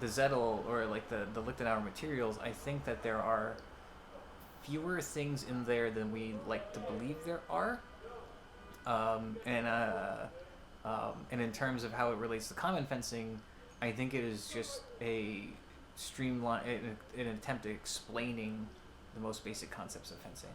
the Zettel or like the Lichtenauer materials, I think that there are fewer things in there than we like to believe there are. And in terms of how it relates to common fencing, I think it is just a streamline, an attempt at explaining the most basic concepts of fencing.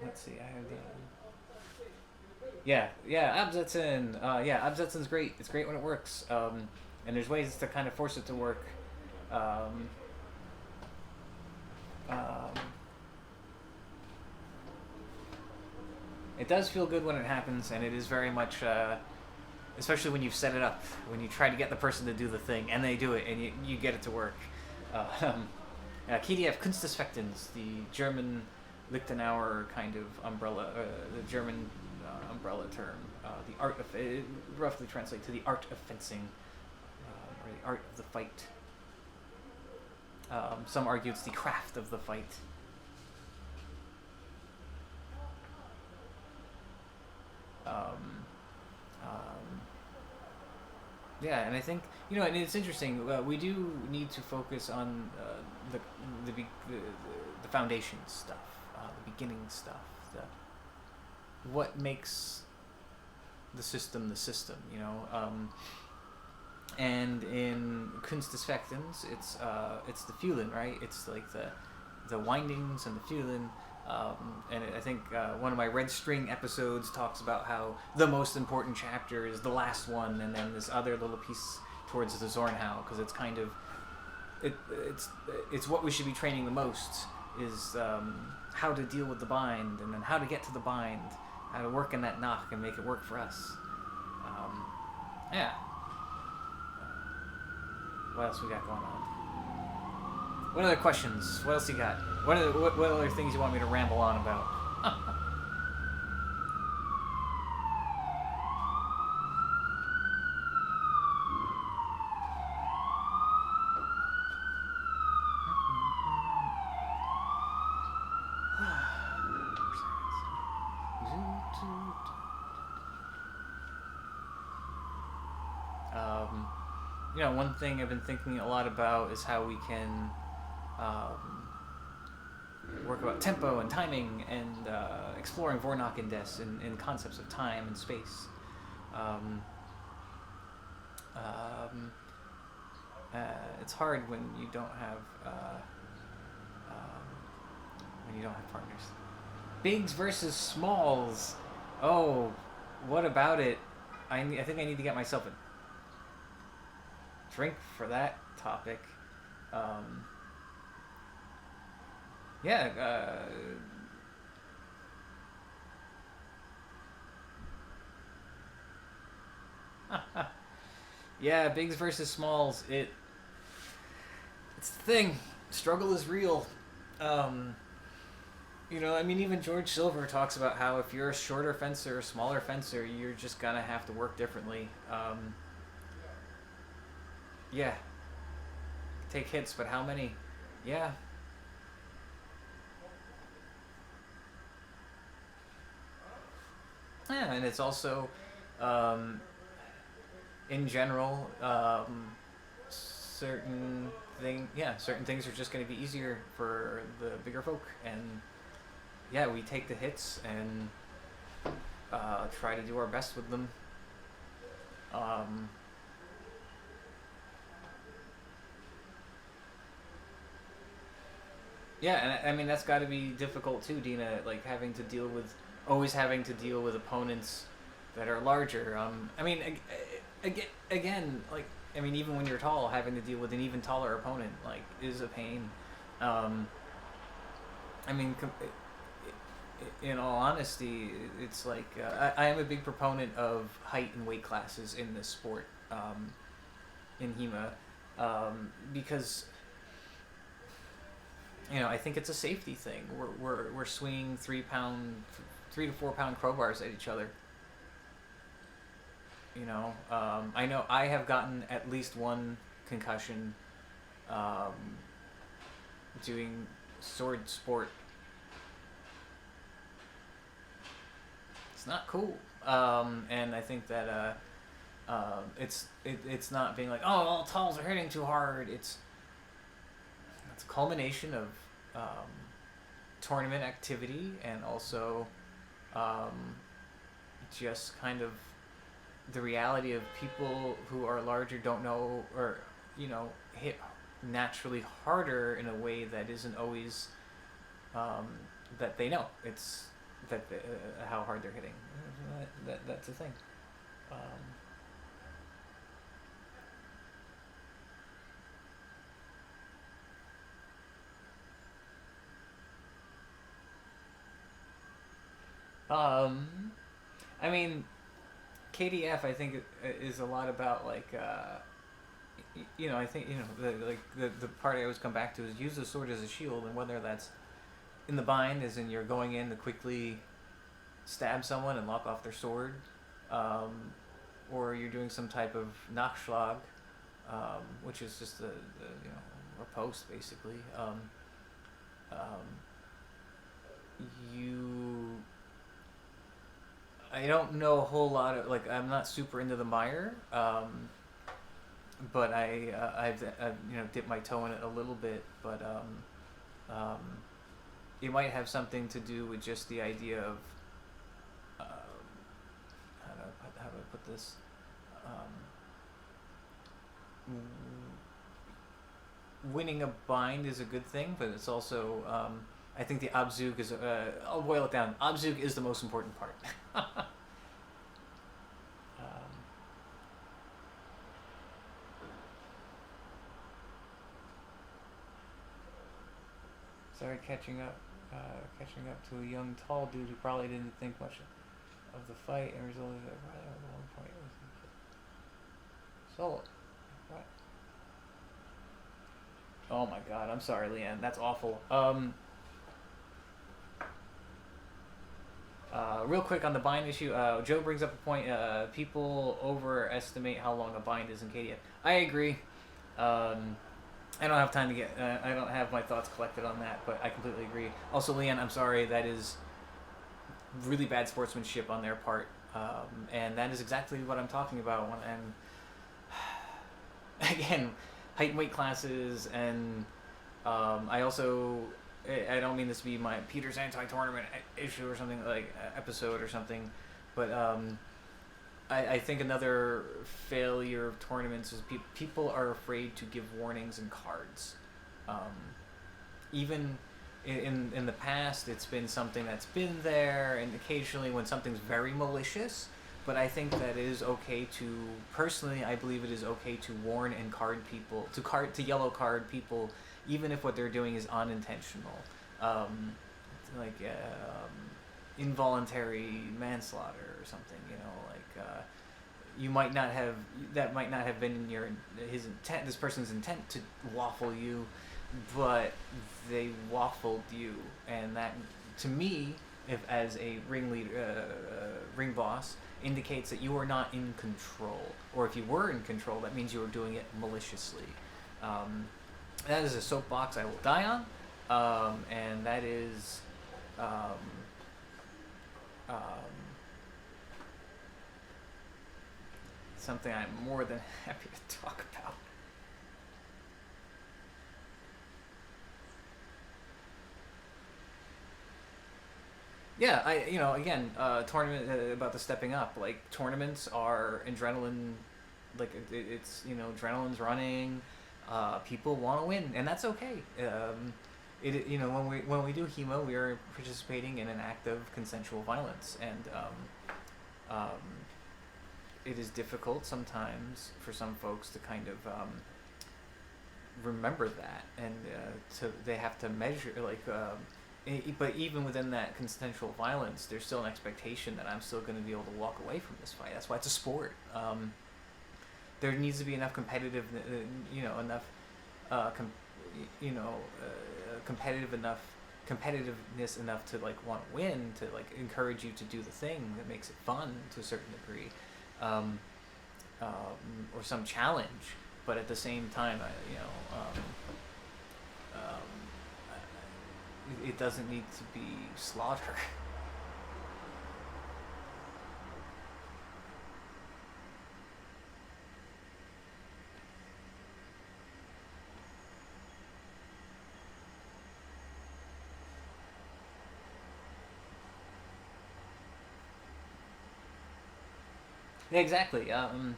Let's see, I have the... Yeah, Absetzen. Absetzen's great. It's great when it works. And there's ways to kind of force it to work. Um, it does feel good when it happens, and it is very much, especially when you've set it up, when you try to get the person to do the thing, and they do it, and you get it to work. KDF Kunstfechtens, the German Lichtenauer kind of umbrella, the German umbrella term, the art of it roughly translates to the art of fencing, or the art of the fight. Some argue it's the craft of the fight. Yeah, and I think and it's interesting. We do need to focus on the foundation stuff, the beginning stuff, what makes the system the system. And in Kunstfechtens, it's the Fühlen, right? It's like the windings and the Fühlen. And I think one of my Red String episodes talks about how the most important chapter is the last one, and then this other little piece towards the Zornhau, because it's kind of it's what we should be training the most is how to deal with the bind, and then how to get to the bind, how to work in that knock and make it work for us. Yeah. What else we got going on? What other questions? What else you got? What other things you want me to ramble on about? One thing I've been thinking a lot about is how we can work about tempo and timing and exploring Vorknackendes and concepts of time and space. It's hard when you don't have partners. Bigs versus smalls. Oh, what about it? I think I need to get myself a drink for that topic. Yeah, bigs versus smalls. It's the thing. Struggle is real. Even George Silver talks about how if you're a shorter fencer, a smaller fencer, you're just gonna have to work differently. Yeah. Take hits, but how many? Yeah. Yeah, and it's also, in general, certain things are just going to be easier for the bigger folk, and yeah, we take the hits and try to do our best with them. Yeah, and that's got to be difficult too, Dina. Like always having to deal with opponents that are larger. Again, even when you're tall, having to deal with an even taller opponent is a pain. in all honesty, it's like I am a big proponent of height and weight classes in this sport, in HEMA, because I think it's a safety thing. We're swinging 3 to 4 pound crowbars at each other. I know I have gotten at least one concussion, um, doing sword sport. It's not cool. And I think that it's not being like, oh, all talls are hitting too hard. It's a culmination of um, tournament activity, and also um, just kind of the reality of people who are larger don't know, or hit naturally harder in a way that isn't always um, that they know. It's that how hard they're hitting. That's the thing. Um, um, I mean, KDF, I think, is a lot about like I think the part I always come back to is use the sword as a shield, and whether that's in the bind, as in you're going in to quickly stab someone and lock off their sword, um, or you're doing some type of Nachschlag, which is just the riposte basically. Um, you I don't know a whole lot of, like, I'm not super into the mire, but I've dipped my toe in it a little bit, but it might have something to do with just the idea of how do I put this? Winning a bind is a good thing, but it's also I think the Abzug is I'll boil it down. Abzug is the most important part. Started catching up to a young tall dude who probably didn't think much of the fight, and resulted in at one point. So, what? Oh my God, I'm sorry, Leanne. That's awful. Real quick on the bind issue, Joe brings up a point. People overestimate how long a bind is in KDF. I agree. I don't have time to get. I don't have my thoughts collected on that, but I completely agree. Also, Leanne, I'm sorry. That is really bad sportsmanship on their part, and that is exactly what I'm talking about when I'm again height and weight classes, and I also I don't mean this to be my Peter's anti-tournament issue or something, like episode or something, but I think another failure of tournaments is people are afraid to give warnings in cards. Even in the past, it's been something that's been there, and occasionally when something's very malicious. But I think that it is okay to, personally, I believe it is okay to warn and card people, to yellow card people, even if what they're doing is unintentional, um, like involuntary manslaughter or something. You might not have, that might not have been his intent, this person's intent to waffle you, but they waffled you, and that, to me, if as a ring boss, indicates that you are not in control, or if you were in control, that means you were doing it maliciously. That is a soapbox I will die on, and that is um, um, something I'm more than happy to talk about. Yeah, again, tournament, about the stepping up. Like, tournaments are adrenaline, like it's adrenaline's running. People want to win, and that's okay. When we do HEMA, we are participating in an act of consensual violence, and it is difficult sometimes for some folks to kind of remember that, and they have to measure, like but even within that consensual violence, there's still an expectation that I'm still going to be able to walk away from this fight. That's why it's a sport. There needs to be enough competitive, enough, com- competitive enough, competitiveness enough to like want to win, to like encourage you to do the thing that makes it fun to a certain degree, um, or some challenge. But at the same time, it doesn't need to be slaughter. Yeah, exactly. And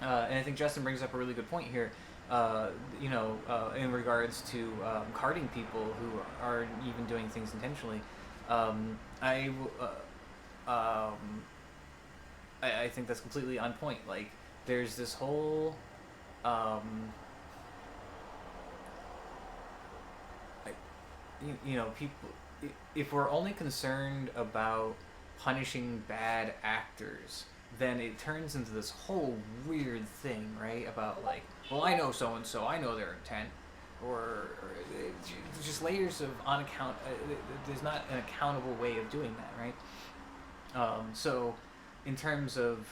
I think Justin brings up a really good point here. In regards to carding people who aren't even doing things intentionally. Um, I, um, I think that's completely on point. Like, there's this whole, um, I, people. If we're only concerned about punishing bad actors, then it turns into this whole weird thing, right? About like, well, I know so and so, I know their intent, or just layers of unaccount. There's not an accountable way of doing that, right? So, in terms of,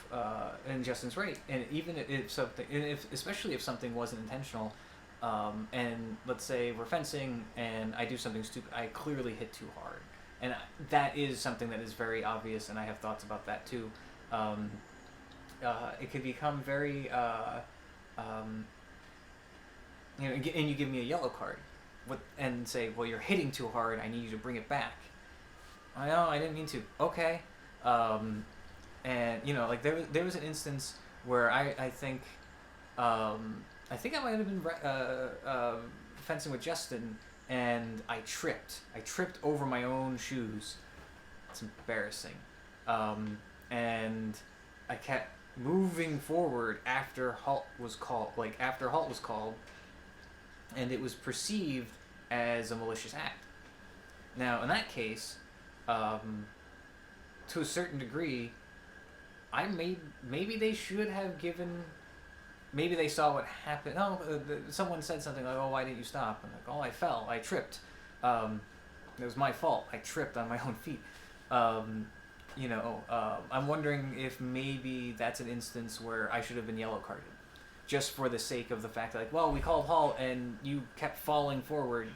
and Justin's right, and even if something, and if especially if something wasn't intentional, and let's say we're fencing and I do something stupid, I clearly hit too hard, and that is something that is very obvious, and I have thoughts about that too. Um, it could become very, um, and you give me a yellow card, and say, well, you're hitting too hard. I need you to bring it back. I know, I didn't mean to. Okay, um, and like there was an instance where I think I might have been fencing with Justin, and I tripped over my own shoes. It's embarrassing, and I kept moving forward after halt was called. Like after halt was called, and it was perceived as a malicious act. Now, in that case, um, to a certain degree, maybe they should have given. Maybe they saw what happened. Oh, someone said something like, "Oh, why didn't you stop?" I'm like, "Oh, I fell. I tripped. Um, it was my fault. I tripped on my own feet." Um, I'm wondering if maybe that's an instance where I should have been yellow carded, just for the sake of the fact that, like, well, we called halt and you kept falling forward.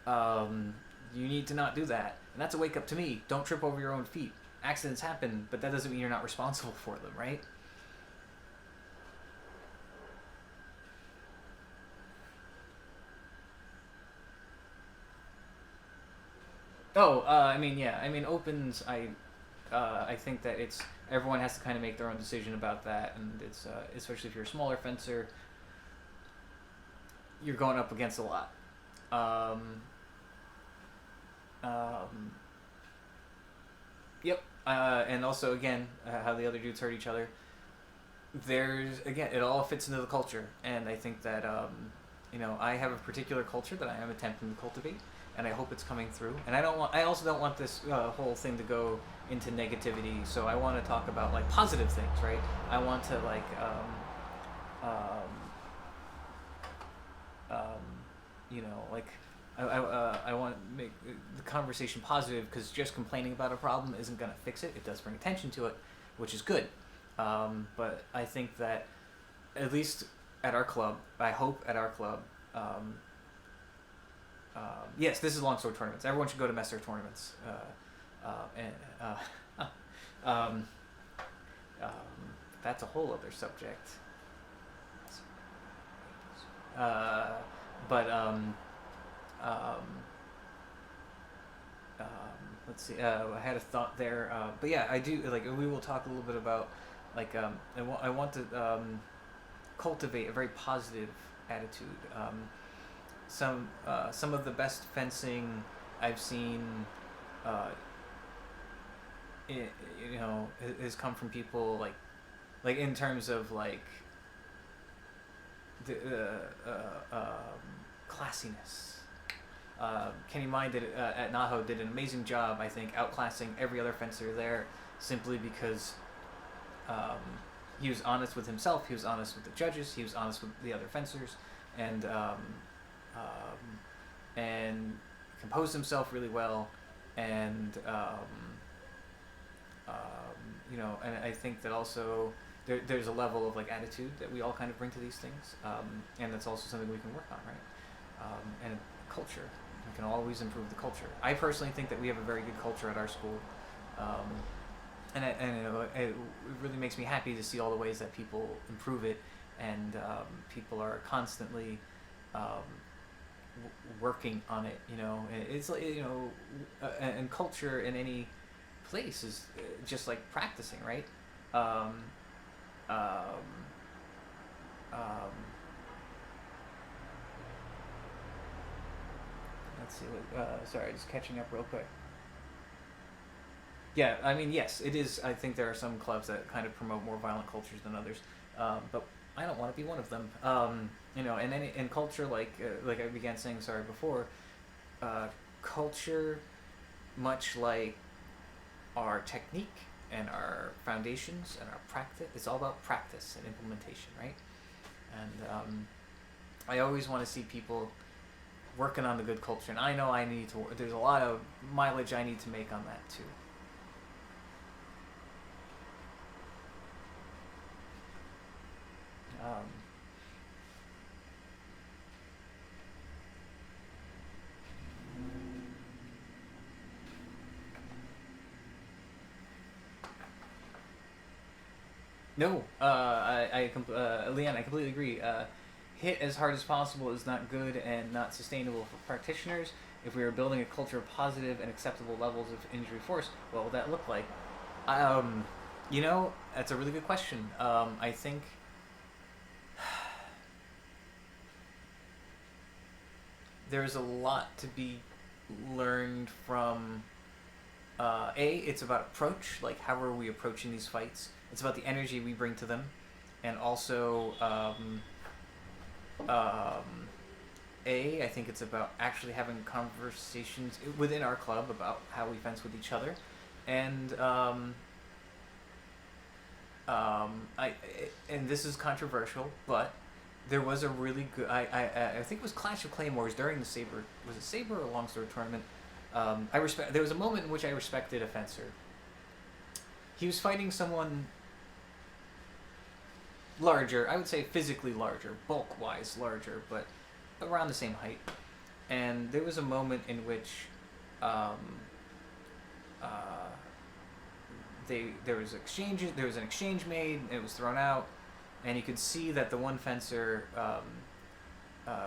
You need to not do that, and that's a wake up to me. Don't trip over your own feet. Accidents happen, but that doesn't mean you're not responsible for them, right? Oh, I mean, yeah. I mean, opens. I think that it's everyone has to kind of make their own decision about that, and it's especially if you're a smaller fencer, you're going up against a lot. Um, um, yep. And also, again, how the other dudes hurt each other. There's again, it all fits into the culture, and I think that I have a particular culture that I am attempting to cultivate, and I hope it's coming through. And I also don't want this whole thing to go into negativity. So I want to talk about like positive things, right? I want to like, um, um, like I want to make the conversation positive, because just complaining about a problem isn't going to fix it. It does bring attention to it, which is good. But I think that at least at our club, I hope at our club, yes, this is long sword tournaments. Everyone should go to Messer tournaments. And um, um, that's a whole other subject. Uh, but um, um, let's see. I had a thought there, but yeah, I do like. We will talk a little bit about like. I want to cultivate a very positive attitude. Some of the best fencing I've seen, uh, it, has come from people like in terms of like the classiness. Kenny Mine did at Naho did an amazing job, I think, outclassing every other fencer there, simply because um, he was honest with himself, he was honest with the judges, he was honest with the other fencers, and and composed himself really well, and and I think that also there's a level of like attitude that we all kind of bring to these things, and that's also something we can work on, right? And culture, we can always improve the culture. I personally think that we have a very good culture at our school, um, it really makes me happy to see all the ways that people improve it, and people are constantly working on it. It's like and culture in any place is just like practicing, right? Um, um, um, let's see. Sorry, just catching up real quick. Yeah, I mean, yes, it is. I think there are some clubs that kind of promote more violent cultures than others, but I don't want to be one of them. And in culture, like I began saying, sorry before, culture, much like our technique and our foundations and our practice, it's all about practice and implementation, right? And I always want to see people working on the good culture, and I know I need to. There's a lot of mileage I need to make on that too. Um, no, Leanne, I completely agree. Hit as hard as possible is not good and not sustainable for practitioners. If we are building a culture of positive and acceptable levels of injury force, what will that look like? Um, that's a really good question. I think there's a lot to be learned from it's about approach, like how are we approaching these fights. It's about the energy we bring to them, and also I think it's about actually having conversations within our club about how we fence with each other, and I and this is controversial, but there was a really good. I think it was Clash of Claymores during the Saber. Was it Saber or Longsword tournament? I respect. There was a moment in which I respected a fencer. He was fighting someone larger. I would say physically larger, bulk wise larger, but around the same height. And there was a moment in which um, uh, there was exchanges. There was an exchange made. It was thrown out, and you could see that the one fencer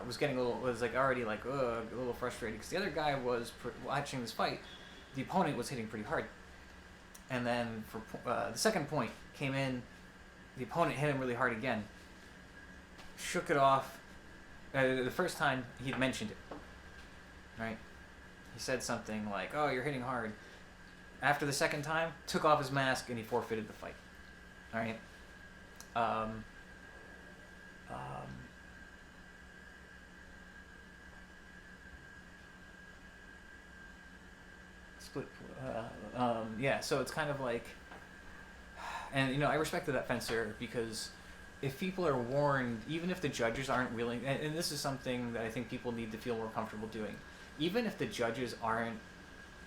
was getting was like already like a little frustrated because the other guy was watching this fight. The opponent was hitting pretty hard, and then for the second point came in, the opponent hit him really hard again. Shook it off. The first time he'd mentioned it, right? He said something like, "Oh, you're hitting hard." After the second time, took off his mask and he forfeited the fight. All right. Um, um, split. Yeah. So it's kind of like, and I respected that fencer because if people are warned, even if the judges aren't willing, and this is something that I think people need to feel more comfortable doing, even if the judges aren't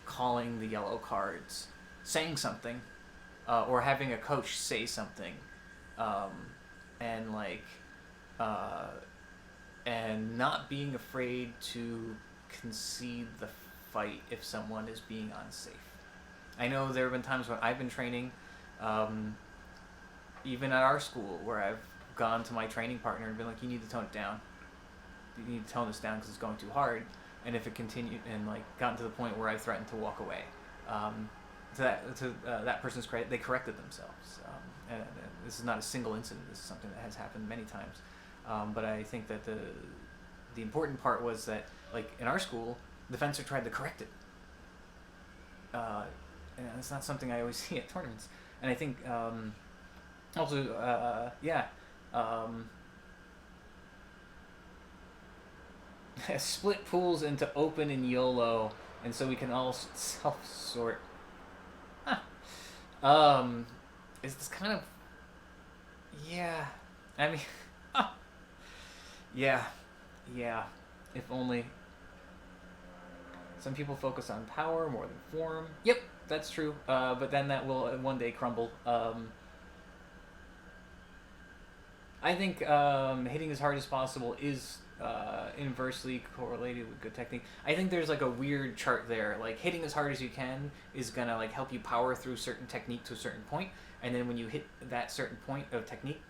calling the yellow cards, saying something, or having a coach say something, um, and like, uh, and not being afraid to concede the fight if someone is being unsafe. I know there have been times when I've been training, um, even at our school, where I've gone to my training partner and been like, "You need to tone it down. You need to tone this down because it's going too hard." And if it continued and like gotten to the point where I threatened to walk away, to that person's credit, they corrected themselves. And this is not a single incident. This is something that has happened many times. But I think that the important part was that, like in our school, the fencer tried to correct it. And it's not something I always see at tournaments. And I think also, yeah. split pools into open and YOLO, and so we can all self sort. Huh. Um, is this kind of yeah? I mean, yeah, yeah. If only some people focus on power more than form. Yep, that's true. But then that will one day crumble. I think hitting as hard as possible is inversely correlated with good technique. I think there's like a weird chart there. Like hitting as hard as you can is gonna like help you power through certain technique to a certain point, and then when you hit that certain point of technique,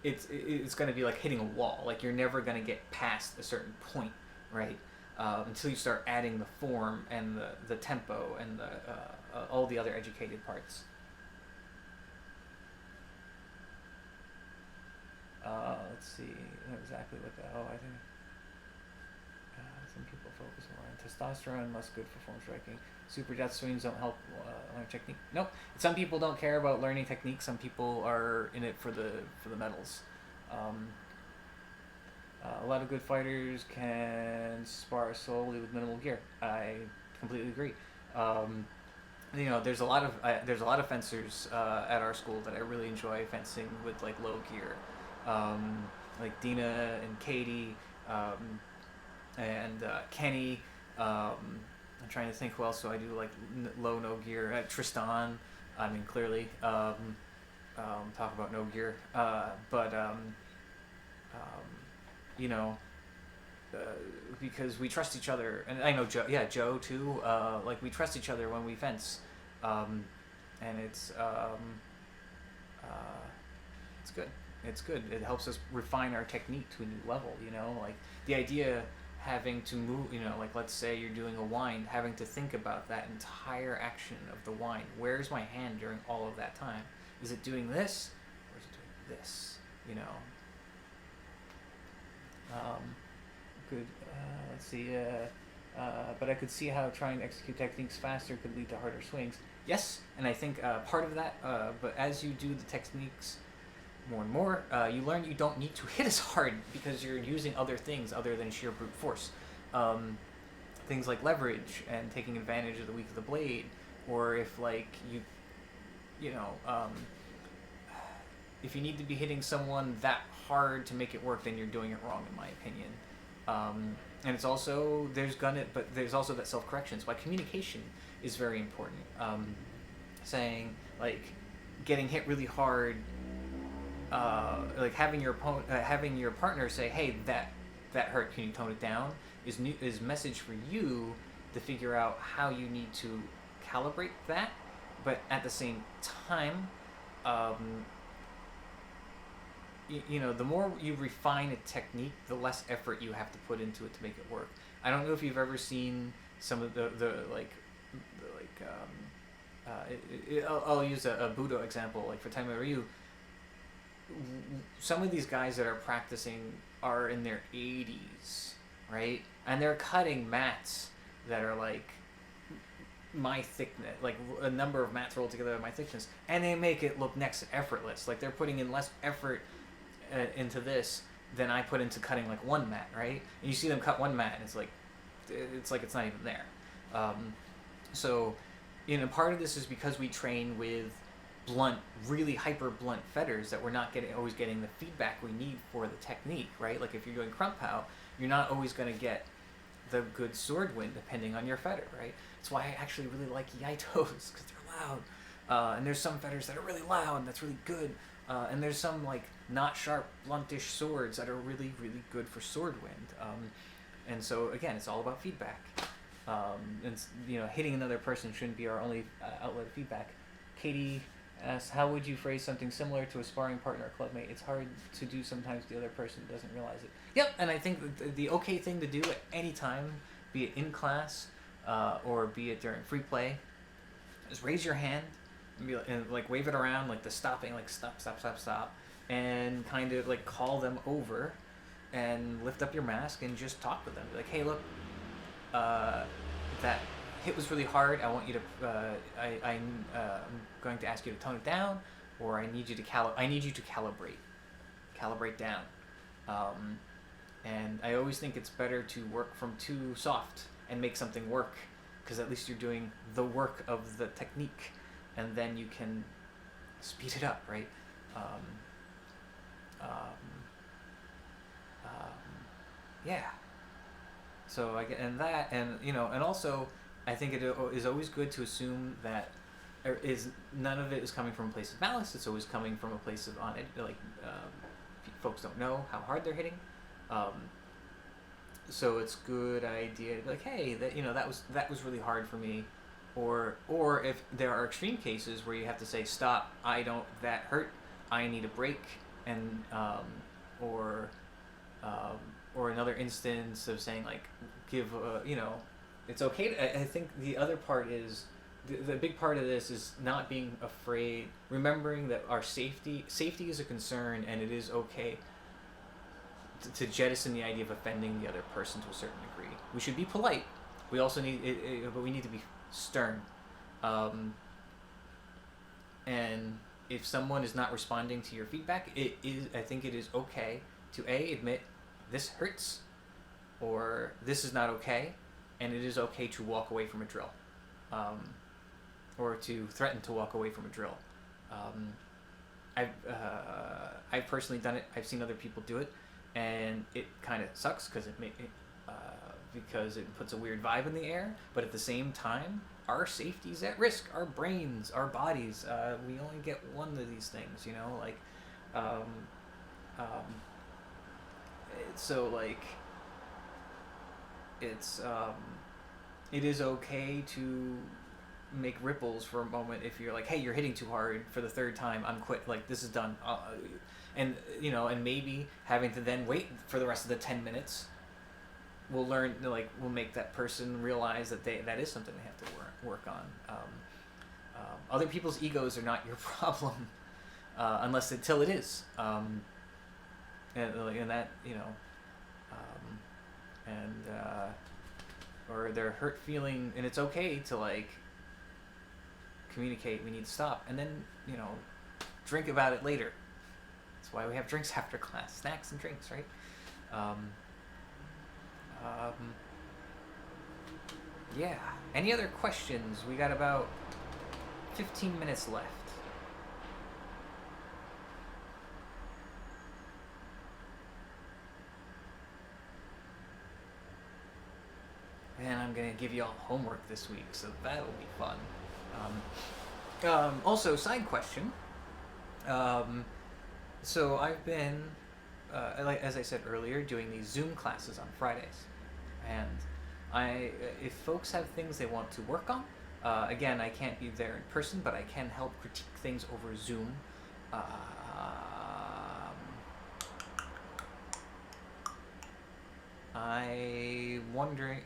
it's gonna be like hitting a wall. Like you're never gonna get past a certain point, right? Until you start adding the form and the tempo and all the other educated parts. Let's see exactly what the. Oh, I think some people focus more on testosterone, less good for form striking. Super death swings don't help learn technique. Nope. Some people don't care about learning technique. Some people are in it for the medals. A lot of good fighters can spar solely with minimal gear. I completely agree. There's a lot of fencers at our school that I really enjoy fencing with like low gear, like Dina and Katie, and Kenny. I'm trying to think who else do I do like low no gear. Tristan. I mean clearly. Talk about no gear, but you know, because we trust each other, and I know Joe. Yeah, Joe too. Like we trust each other when we fence, and it's good. It's good. It helps us refine our technique to a new level. You know, like the idea having to move. You know, like let's say you're doing a wind, having to think about that entire action of the wind. Where's my hand during all of that time? Is it doing this, or is it doing this? You know. Good. Let's see. But I could see how trying to execute techniques faster could lead to harder swings. Yes, and I think part of that. But as you do the techniques more and more, you learn you don't need to hit as hard because you're using other things other than sheer brute force. Things like leverage and taking advantage of the weak of the blade, or if like you know, if you need to be hitting someone that hard to make it work, then you're doing it wrong, in my opinion. And it's also there's also that self-correction. It's why communication is very important. Saying like getting hit really hard, like having your partner say, "Hey, that hurt. Can you tone it down?" is message for you to figure out how you need to calibrate that, but at the same time. The more you refine a technique, the less effort you have to put into it to make it work. I don't know if you've ever seen some of I'll use a Budo example, like for Taimei Ryu. Some of these guys that are practicing are in their 80s, right? And they're cutting mats that are like my thickness, like a number of mats rolled together at my thickness, and they make it look next to effortless. Like they're putting in less effort into this than I put into cutting like one mat, right? And you see them cut one mat, and it's like it's not even there. So, part of this is because we train with blunt, really hyper blunt fetters that we're not always getting the feedback we need for the technique, right? Like if you're doing krump pao, you're not always going to get the good sword wind depending on your fetter, right? That's why I actually really like Yaitos because they're loud. And there's some fetters that are really loud and that's really good. And there's some like not sharp, bluntish swords that are really, really good for sword wind. And so again, it's all about feedback. And hitting another person shouldn't be our only outlet of feedback. Katie asks, how would you phrase something similar to a sparring partner or clubmate? It's hard to do sometimes. The other person doesn't realize it. Yep, and I think the okay thing to do at any time, be it in class or be it during free play, is raise your hand and like wave it around like the stopping, like stop, and kind of like call them over and lift up your mask and just talk with them. Be like, hey, look, that hit was really hard. I want you to I'm going to ask you to tone it down, or I need you to calibrate down. And I always think it's better to work from too soft and make something work, because at least you're doing the work of the technique, and then you can speed it up, right? Um, um, um, yeah. So I get, and that, and and also I think it is always good to assume that is none of it is coming from a place of malice. It's always coming from a place of on it, like folks don't know how hard they're hitting. Um, so it's good idea to be like, hey, that was really hard for me, or if there are extreme cases where you have to say, stop, I don't, that hurt, I need a break, and or um, or another instance of saying like, give it's okay. I think the other part is the big part of this is not being afraid, remembering that our safety is a concern, and it is okay to jettison the idea of offending the other person to a certain degree. We should be polite. We also need but we need to be stern. Um, and if someone is not responding to your feedback, I think it is okay to admit this hurts, or this is not okay, and it is okay to walk away from a drill, or to threaten to walk away from a drill. Um, I've personally done it. I've seen other people do it, and it kind of sucks because it puts a weird vibe in the air. But at the same time, our safety's at risk. Our brains, our bodies. We only get one of these things, like. Um, um, so like, it is okay to make ripples for a moment if you're like, hey, you're hitting too hard for the third time, I'm quit, like this is done, and and maybe having to then wait for the rest of the 10 minutes will make that person realize that that is something they have to work on. Other people's egos are not your problem, until it is, and that and or they're hurt feeling, and it's okay to like communicate, we need to stop, and then drink about it later. That's why we have drinks after class, snacks and drinks, right? Yeah. Any other questions? We got about 15 minutes left. And I'm gonna give you all homework this week, so that'll be fun. Also, side question. So I've been, as I said earlier, doing these Zoom classes on Fridays, and if folks have things they want to work on, again, I can't be there in person, but I can help critique things over Zoom. I wondering,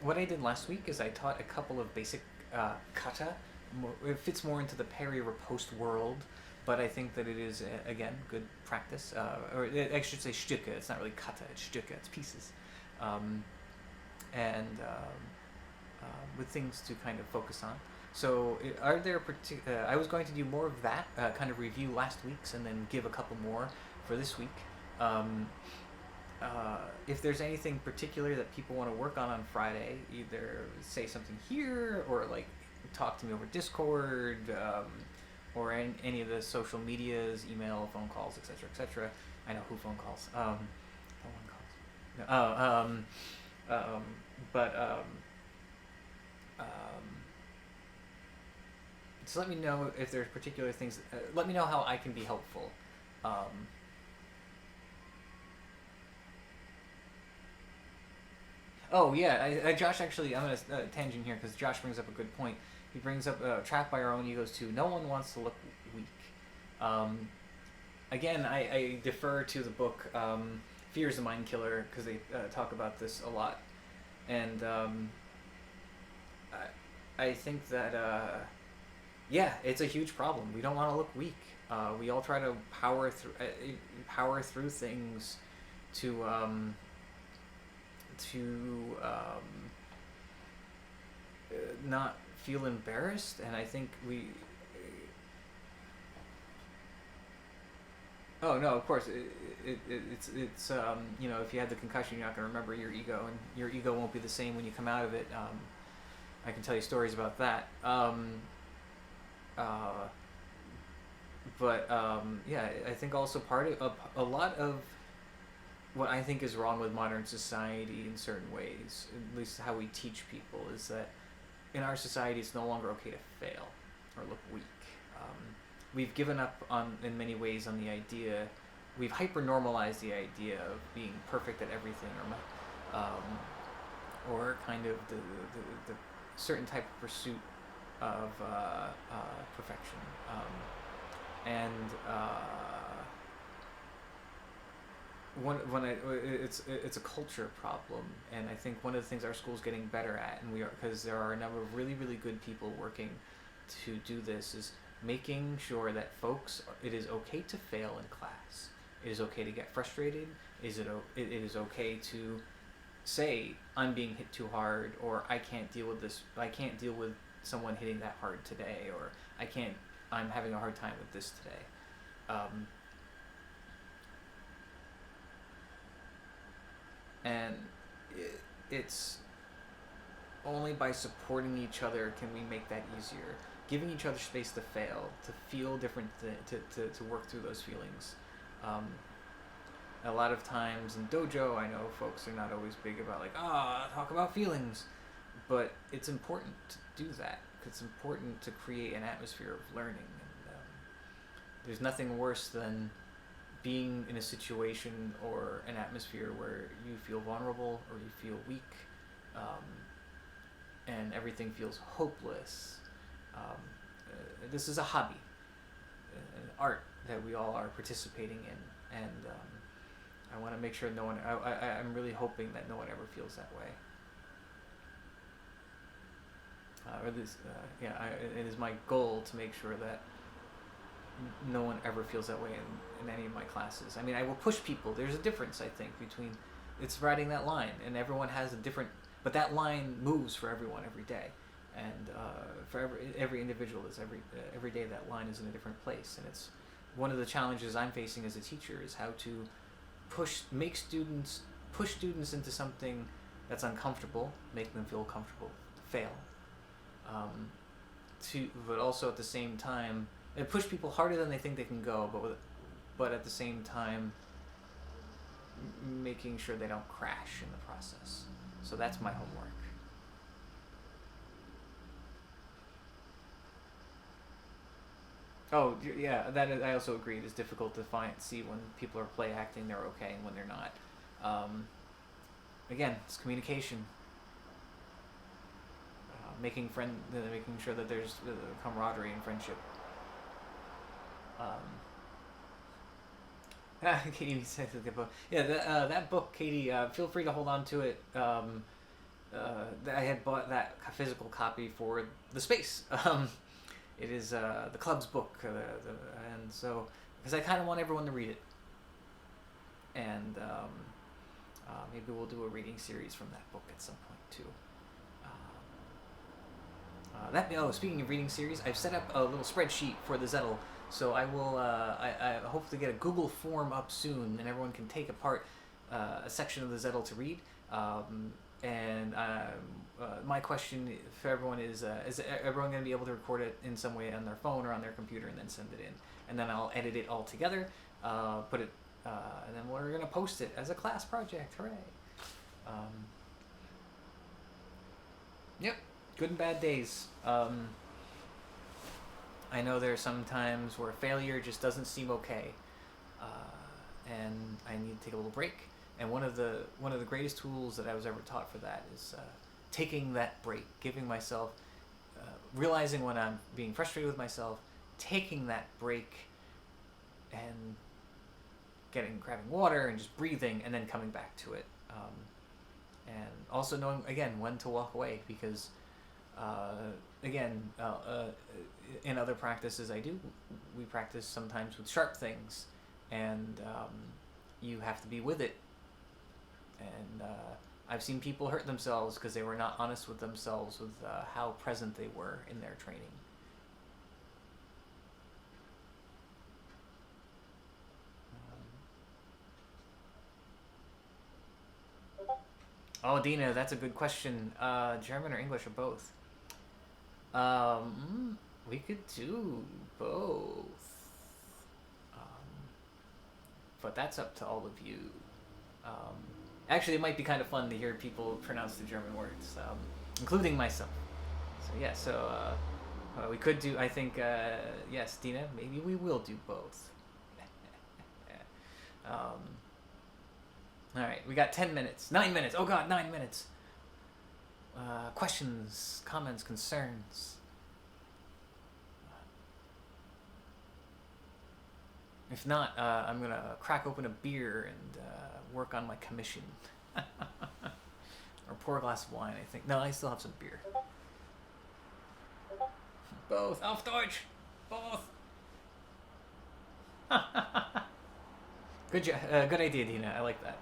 what I did last week is I taught a couple of basic kata. It fits more into the peri-riposte world, but I think that it is again good practice. Or I should say shtuka. It's not really kata. It's shtuka. It's pieces, and with things to kind of focus on. So, are there I was going to do more of that, kind of review last week's, and then give a couple more for this week. If there's anything particular that people want to work on Friday, either say something here or like talk to me over Discord, or any of the social medias, email, phone calls, etc., etc. I know who phone calls. No one calls. No, just let me know if there's particular things. Let me know how I can be helpful. Oh yeah, Josh, actually, I'm gonna tangent here because Josh brings up a good point. He brings up trapped by our own egos too. No one wants to look weak. Again, I defer to the book Fear is the Mind Killer, because they talk about this a lot, and I think that yeah, it's a huge problem. We don't want to look weak. We all try to power through things to not feel embarrassed, and I think Oh no, of course. It's you know, if you had the concussion, you're not going to remember your ego, and your ego won't be the same when you come out of it. I can tell you stories about that. Uh, but yeah, I think also part of a lot of what I think is wrong with modern society in certain ways, at least how we teach people, is that in our society it's no longer okay to fail or look weak. Um, we've given up on, in many ways, on the idea. We've hyper normalized the idea of being perfect at everything, or kind of the certain type of pursuit of perfection. And when it's a culture problem, and I think one of the things our school's getting better at, and we are, because there are a number of really really good people working to do this, is making sure that folks, it is okay to fail in class. It is okay to get frustrated. It is okay to say I'm being hit too hard, or I can't deal with this. I can't deal with someone hitting that hard today, or I can't. I'm having a hard time with this today. Um, and it's only by supporting each other can we make that easier. Giving each other space to fail, to feel different, to work through those feelings. Um, a lot of times in dojo, I know folks are not always big about like, talk about feelings, but it's important to do that. It's important to create an atmosphere of learning. And there's nothing worse than being in a situation or an atmosphere where you feel vulnerable or you feel weak, and everything feels hopeless. This is a hobby, an art that we all are participating in, and I want to make sure no one. I'm really hoping that no one ever feels that way. Or at least, it is my goal to make sure that no one ever feels that way in any of my classes. I mean, I will push people. There's a difference, I think, between it's riding that line, and everyone has a different, but that line moves for everyone every day, and for every individual is every day that line is in a different place, and it's one of the challenges I'm facing as a teacher is how to push students into something that's uncomfortable, make them feel comfortable, fail, but also at the same time, it push people harder than they think they can go, but at the same time, making sure they don't crash in the process. So that's my homework. Oh yeah, that is, I also agree. It is difficult to see when people are play acting, they're okay, and when they're not. Again, it's communication. Making sure that there's camaraderie and friendship. Katie says the book. Yeah, that book, Katie. Feel free to hold on to it. I had bought that physical copy for the space. It is the club's book, and so because I kind of want everyone to read it, and maybe we'll do a reading series from that book at some point too. Speaking of reading series, I've set up a little spreadsheet for the Zettel, so I will I hope to get a Google form up soon, and everyone can take apart a section of the Zettel to read. And my question for everyone is everyone going to be able to record it in some way on their phone or on their computer and then send it in? And then I'll edit it all together, put it, and then we're going to post it as a class project. Hooray! Yep, good and bad days. I know there are some times where failure just doesn't seem okay, and I need to take a little break. And one of the greatest tools that I was ever taught for that is taking that break, giving myself, realizing when I'm being frustrated with myself, taking that break, and grabbing water and just breathing, and then coming back to it. And also knowing again when to walk away, because in other practices we practice sometimes with sharp things, and you have to be with it. And I've seen people hurt themselves because they were not honest with themselves with how present they were in their training. Oh, Dina, that's a good question. German or English or both? We could do both. Um, but that's up to all of you. Um, Actually, it might be kind of fun to hear people pronounce the German words, including myself. So yeah, we could do. I think yes, Dina. Maybe we will do both. All right, we got 10 minutes, 9 minutes. Oh God, 9 minutes. Questions, comments, concerns. If not, I'm gonna crack open a beer and work on my commission, or pour a glass of wine. I think. No, I still have some beer. Both. Auf Deutsch. Both. Good idea, Dina. I like that.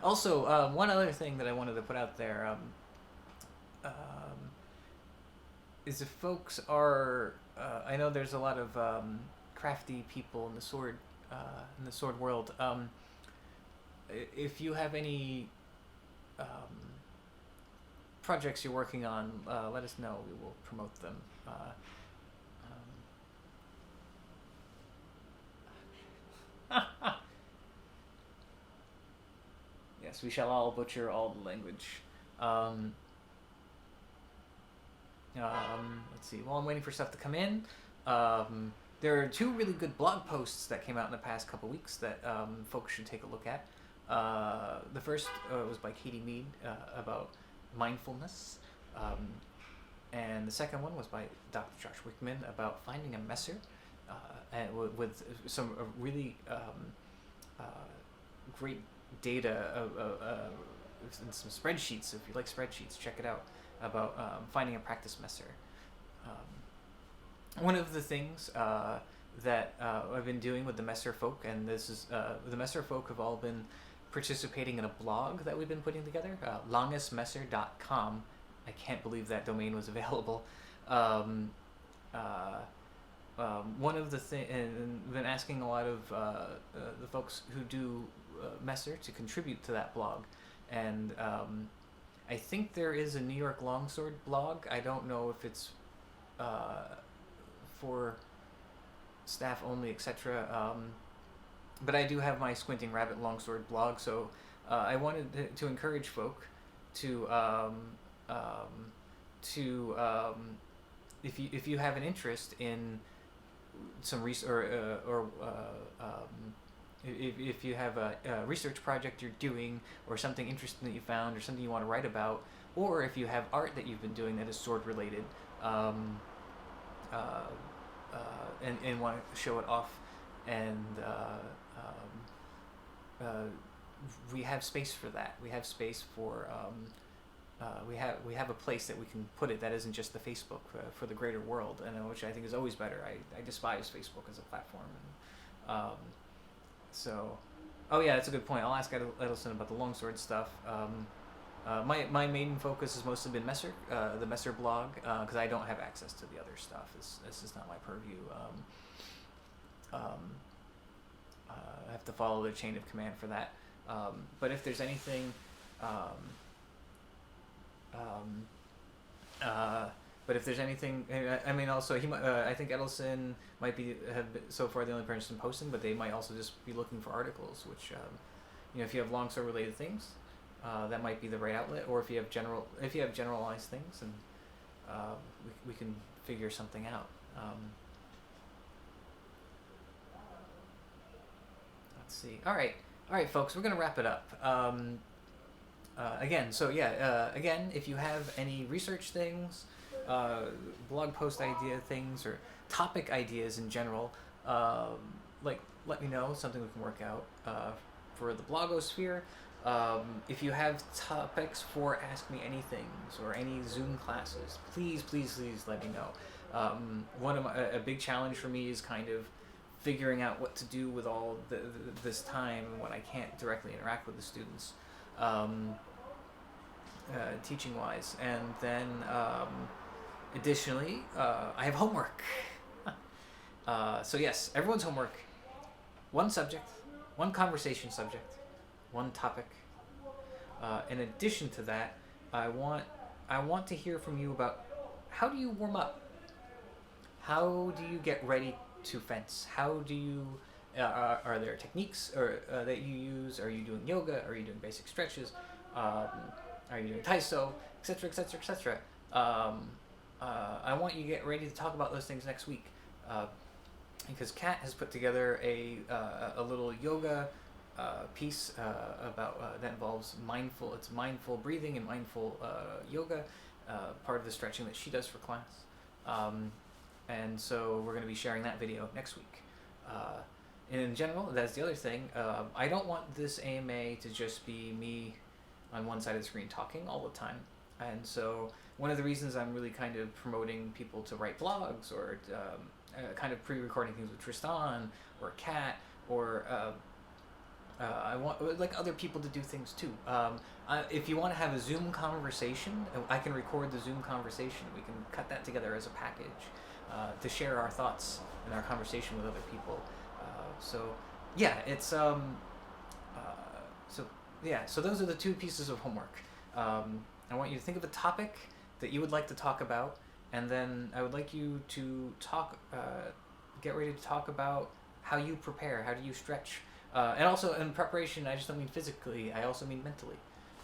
Also, one other thing that I wanted to put out there is if folks are, I know there's a lot of crafty people in the sword world. If you have any um, projects you're working on, let us know. We will promote them. Yes, we shall all butcher all the language. Um, let's see. While I'm waiting for stuff to come in, there are two really good blog posts that came out in the past couple weeks that folks should take a look at. The first was by Katie Mead about mindfulness, and the second one was by Dr. Josh Wickman about finding a messer, and with some really great data and some spreadsheets. If you like spreadsheets, check it out about finding a practice messer. One of the things that I've been doing with the Messer folk, and this is the Messer folk have all been participating in a blog that we've been putting together, longestmesser.com. I can't believe that domain was available. One of the things, and I've been asking a lot of the folks who do Messer to contribute to that blog, and I think there is a New York Longsword blog. I don't know if it's for staff only, etc. But I do have my Squinting Rabbit Longsword blog, so I wanted to encourage folk to if you have an interest in some if you have a research project you're doing, or something interesting that you found, or something you want to write about, or if you have art that you've been doing that is sword related, and want to show it off, and we have space for that. We have space for we have a place that we can put it that isn't just the Facebook for the greater world, and which I think is always better. I despise Facebook as a platform. And, oh yeah, that's a good point. I'll ask Edelson about the longsword stuff. My main focus has mostly been Messer, the Messer blog, because I don't have access to the other stuff. This is not my purview. I have to follow the chain of command for that. But if there's anything, but if there's anything, I mean, also I think Edelson might have been so far the only person posting, but they might also just be looking for articles, which if you have longsword related things, that might be the right outlet. Or if you have generalized things, and we can figure something out. Let's see. All right, folks, we're gonna wrap it up. Again, if you have any research things, blog post idea things, or topic ideas in general, let me know, something we can work out for the blogosphere. If you have topics for Ask Me Anythings or any Zoom classes, please let me know. A big challenge for me is kind of figuring out what to do with all this time when I can't directly interact with the students, teaching wise. And then additionally, I have homework. So yes, everyone's homework, one subject, one conversation subject, one topic, In addition to that, I want to hear from you about how do you warm up? How do you get ready to fence? How do you are there techniques that you use? Are you doing yoga? Are you doing basic stretches? Are you doing taiso, etc., etc., etc.? I want you to get ready to talk about those things next week, because Kat has put together a little yoga piece about that involves mindful breathing and mindful yoga, part of the stretching that she does for class. And so we're going to be sharing that video next week. And in general, that's the other thing. I don't want this AMA to just be me on one side of the screen talking all the time. And so one of the reasons I'm really kind of promoting people to write blogs or kind of pre-recording things with Tristan or Kat or I want like other people to do things too. If you want to have a Zoom conversation, I can record the Zoom conversation. We can cut that together as a package to share our thoughts and our conversation with other people. So yeah, it's so those are the two pieces of homework. I want you to think of a topic that you would like to talk about, and then I would like you to get ready to talk about how you prepare, how do you stretch, and also in preparation. I just don't mean physically; I also mean mentally.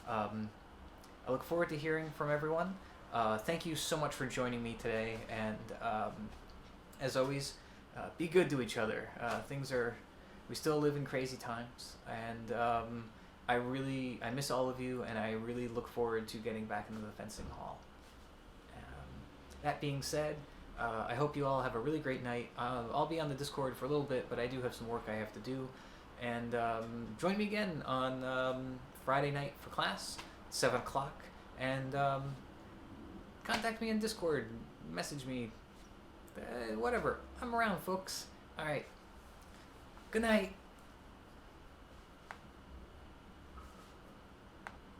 I look forward to hearing from everyone. Thank you so much for joining me today, and as always, be good to each other. We still live in crazy times, and I miss all of you, and I really look forward to getting back into the fencing hall. That being said, I hope you all have a really great night. I'll be on the Discord for a little bit, but I do have some work I have to do. And join me again on Friday night for class, 7 o'clock. And contact me in Discord, message me, whatever. I'm around, folks. All right. Good night.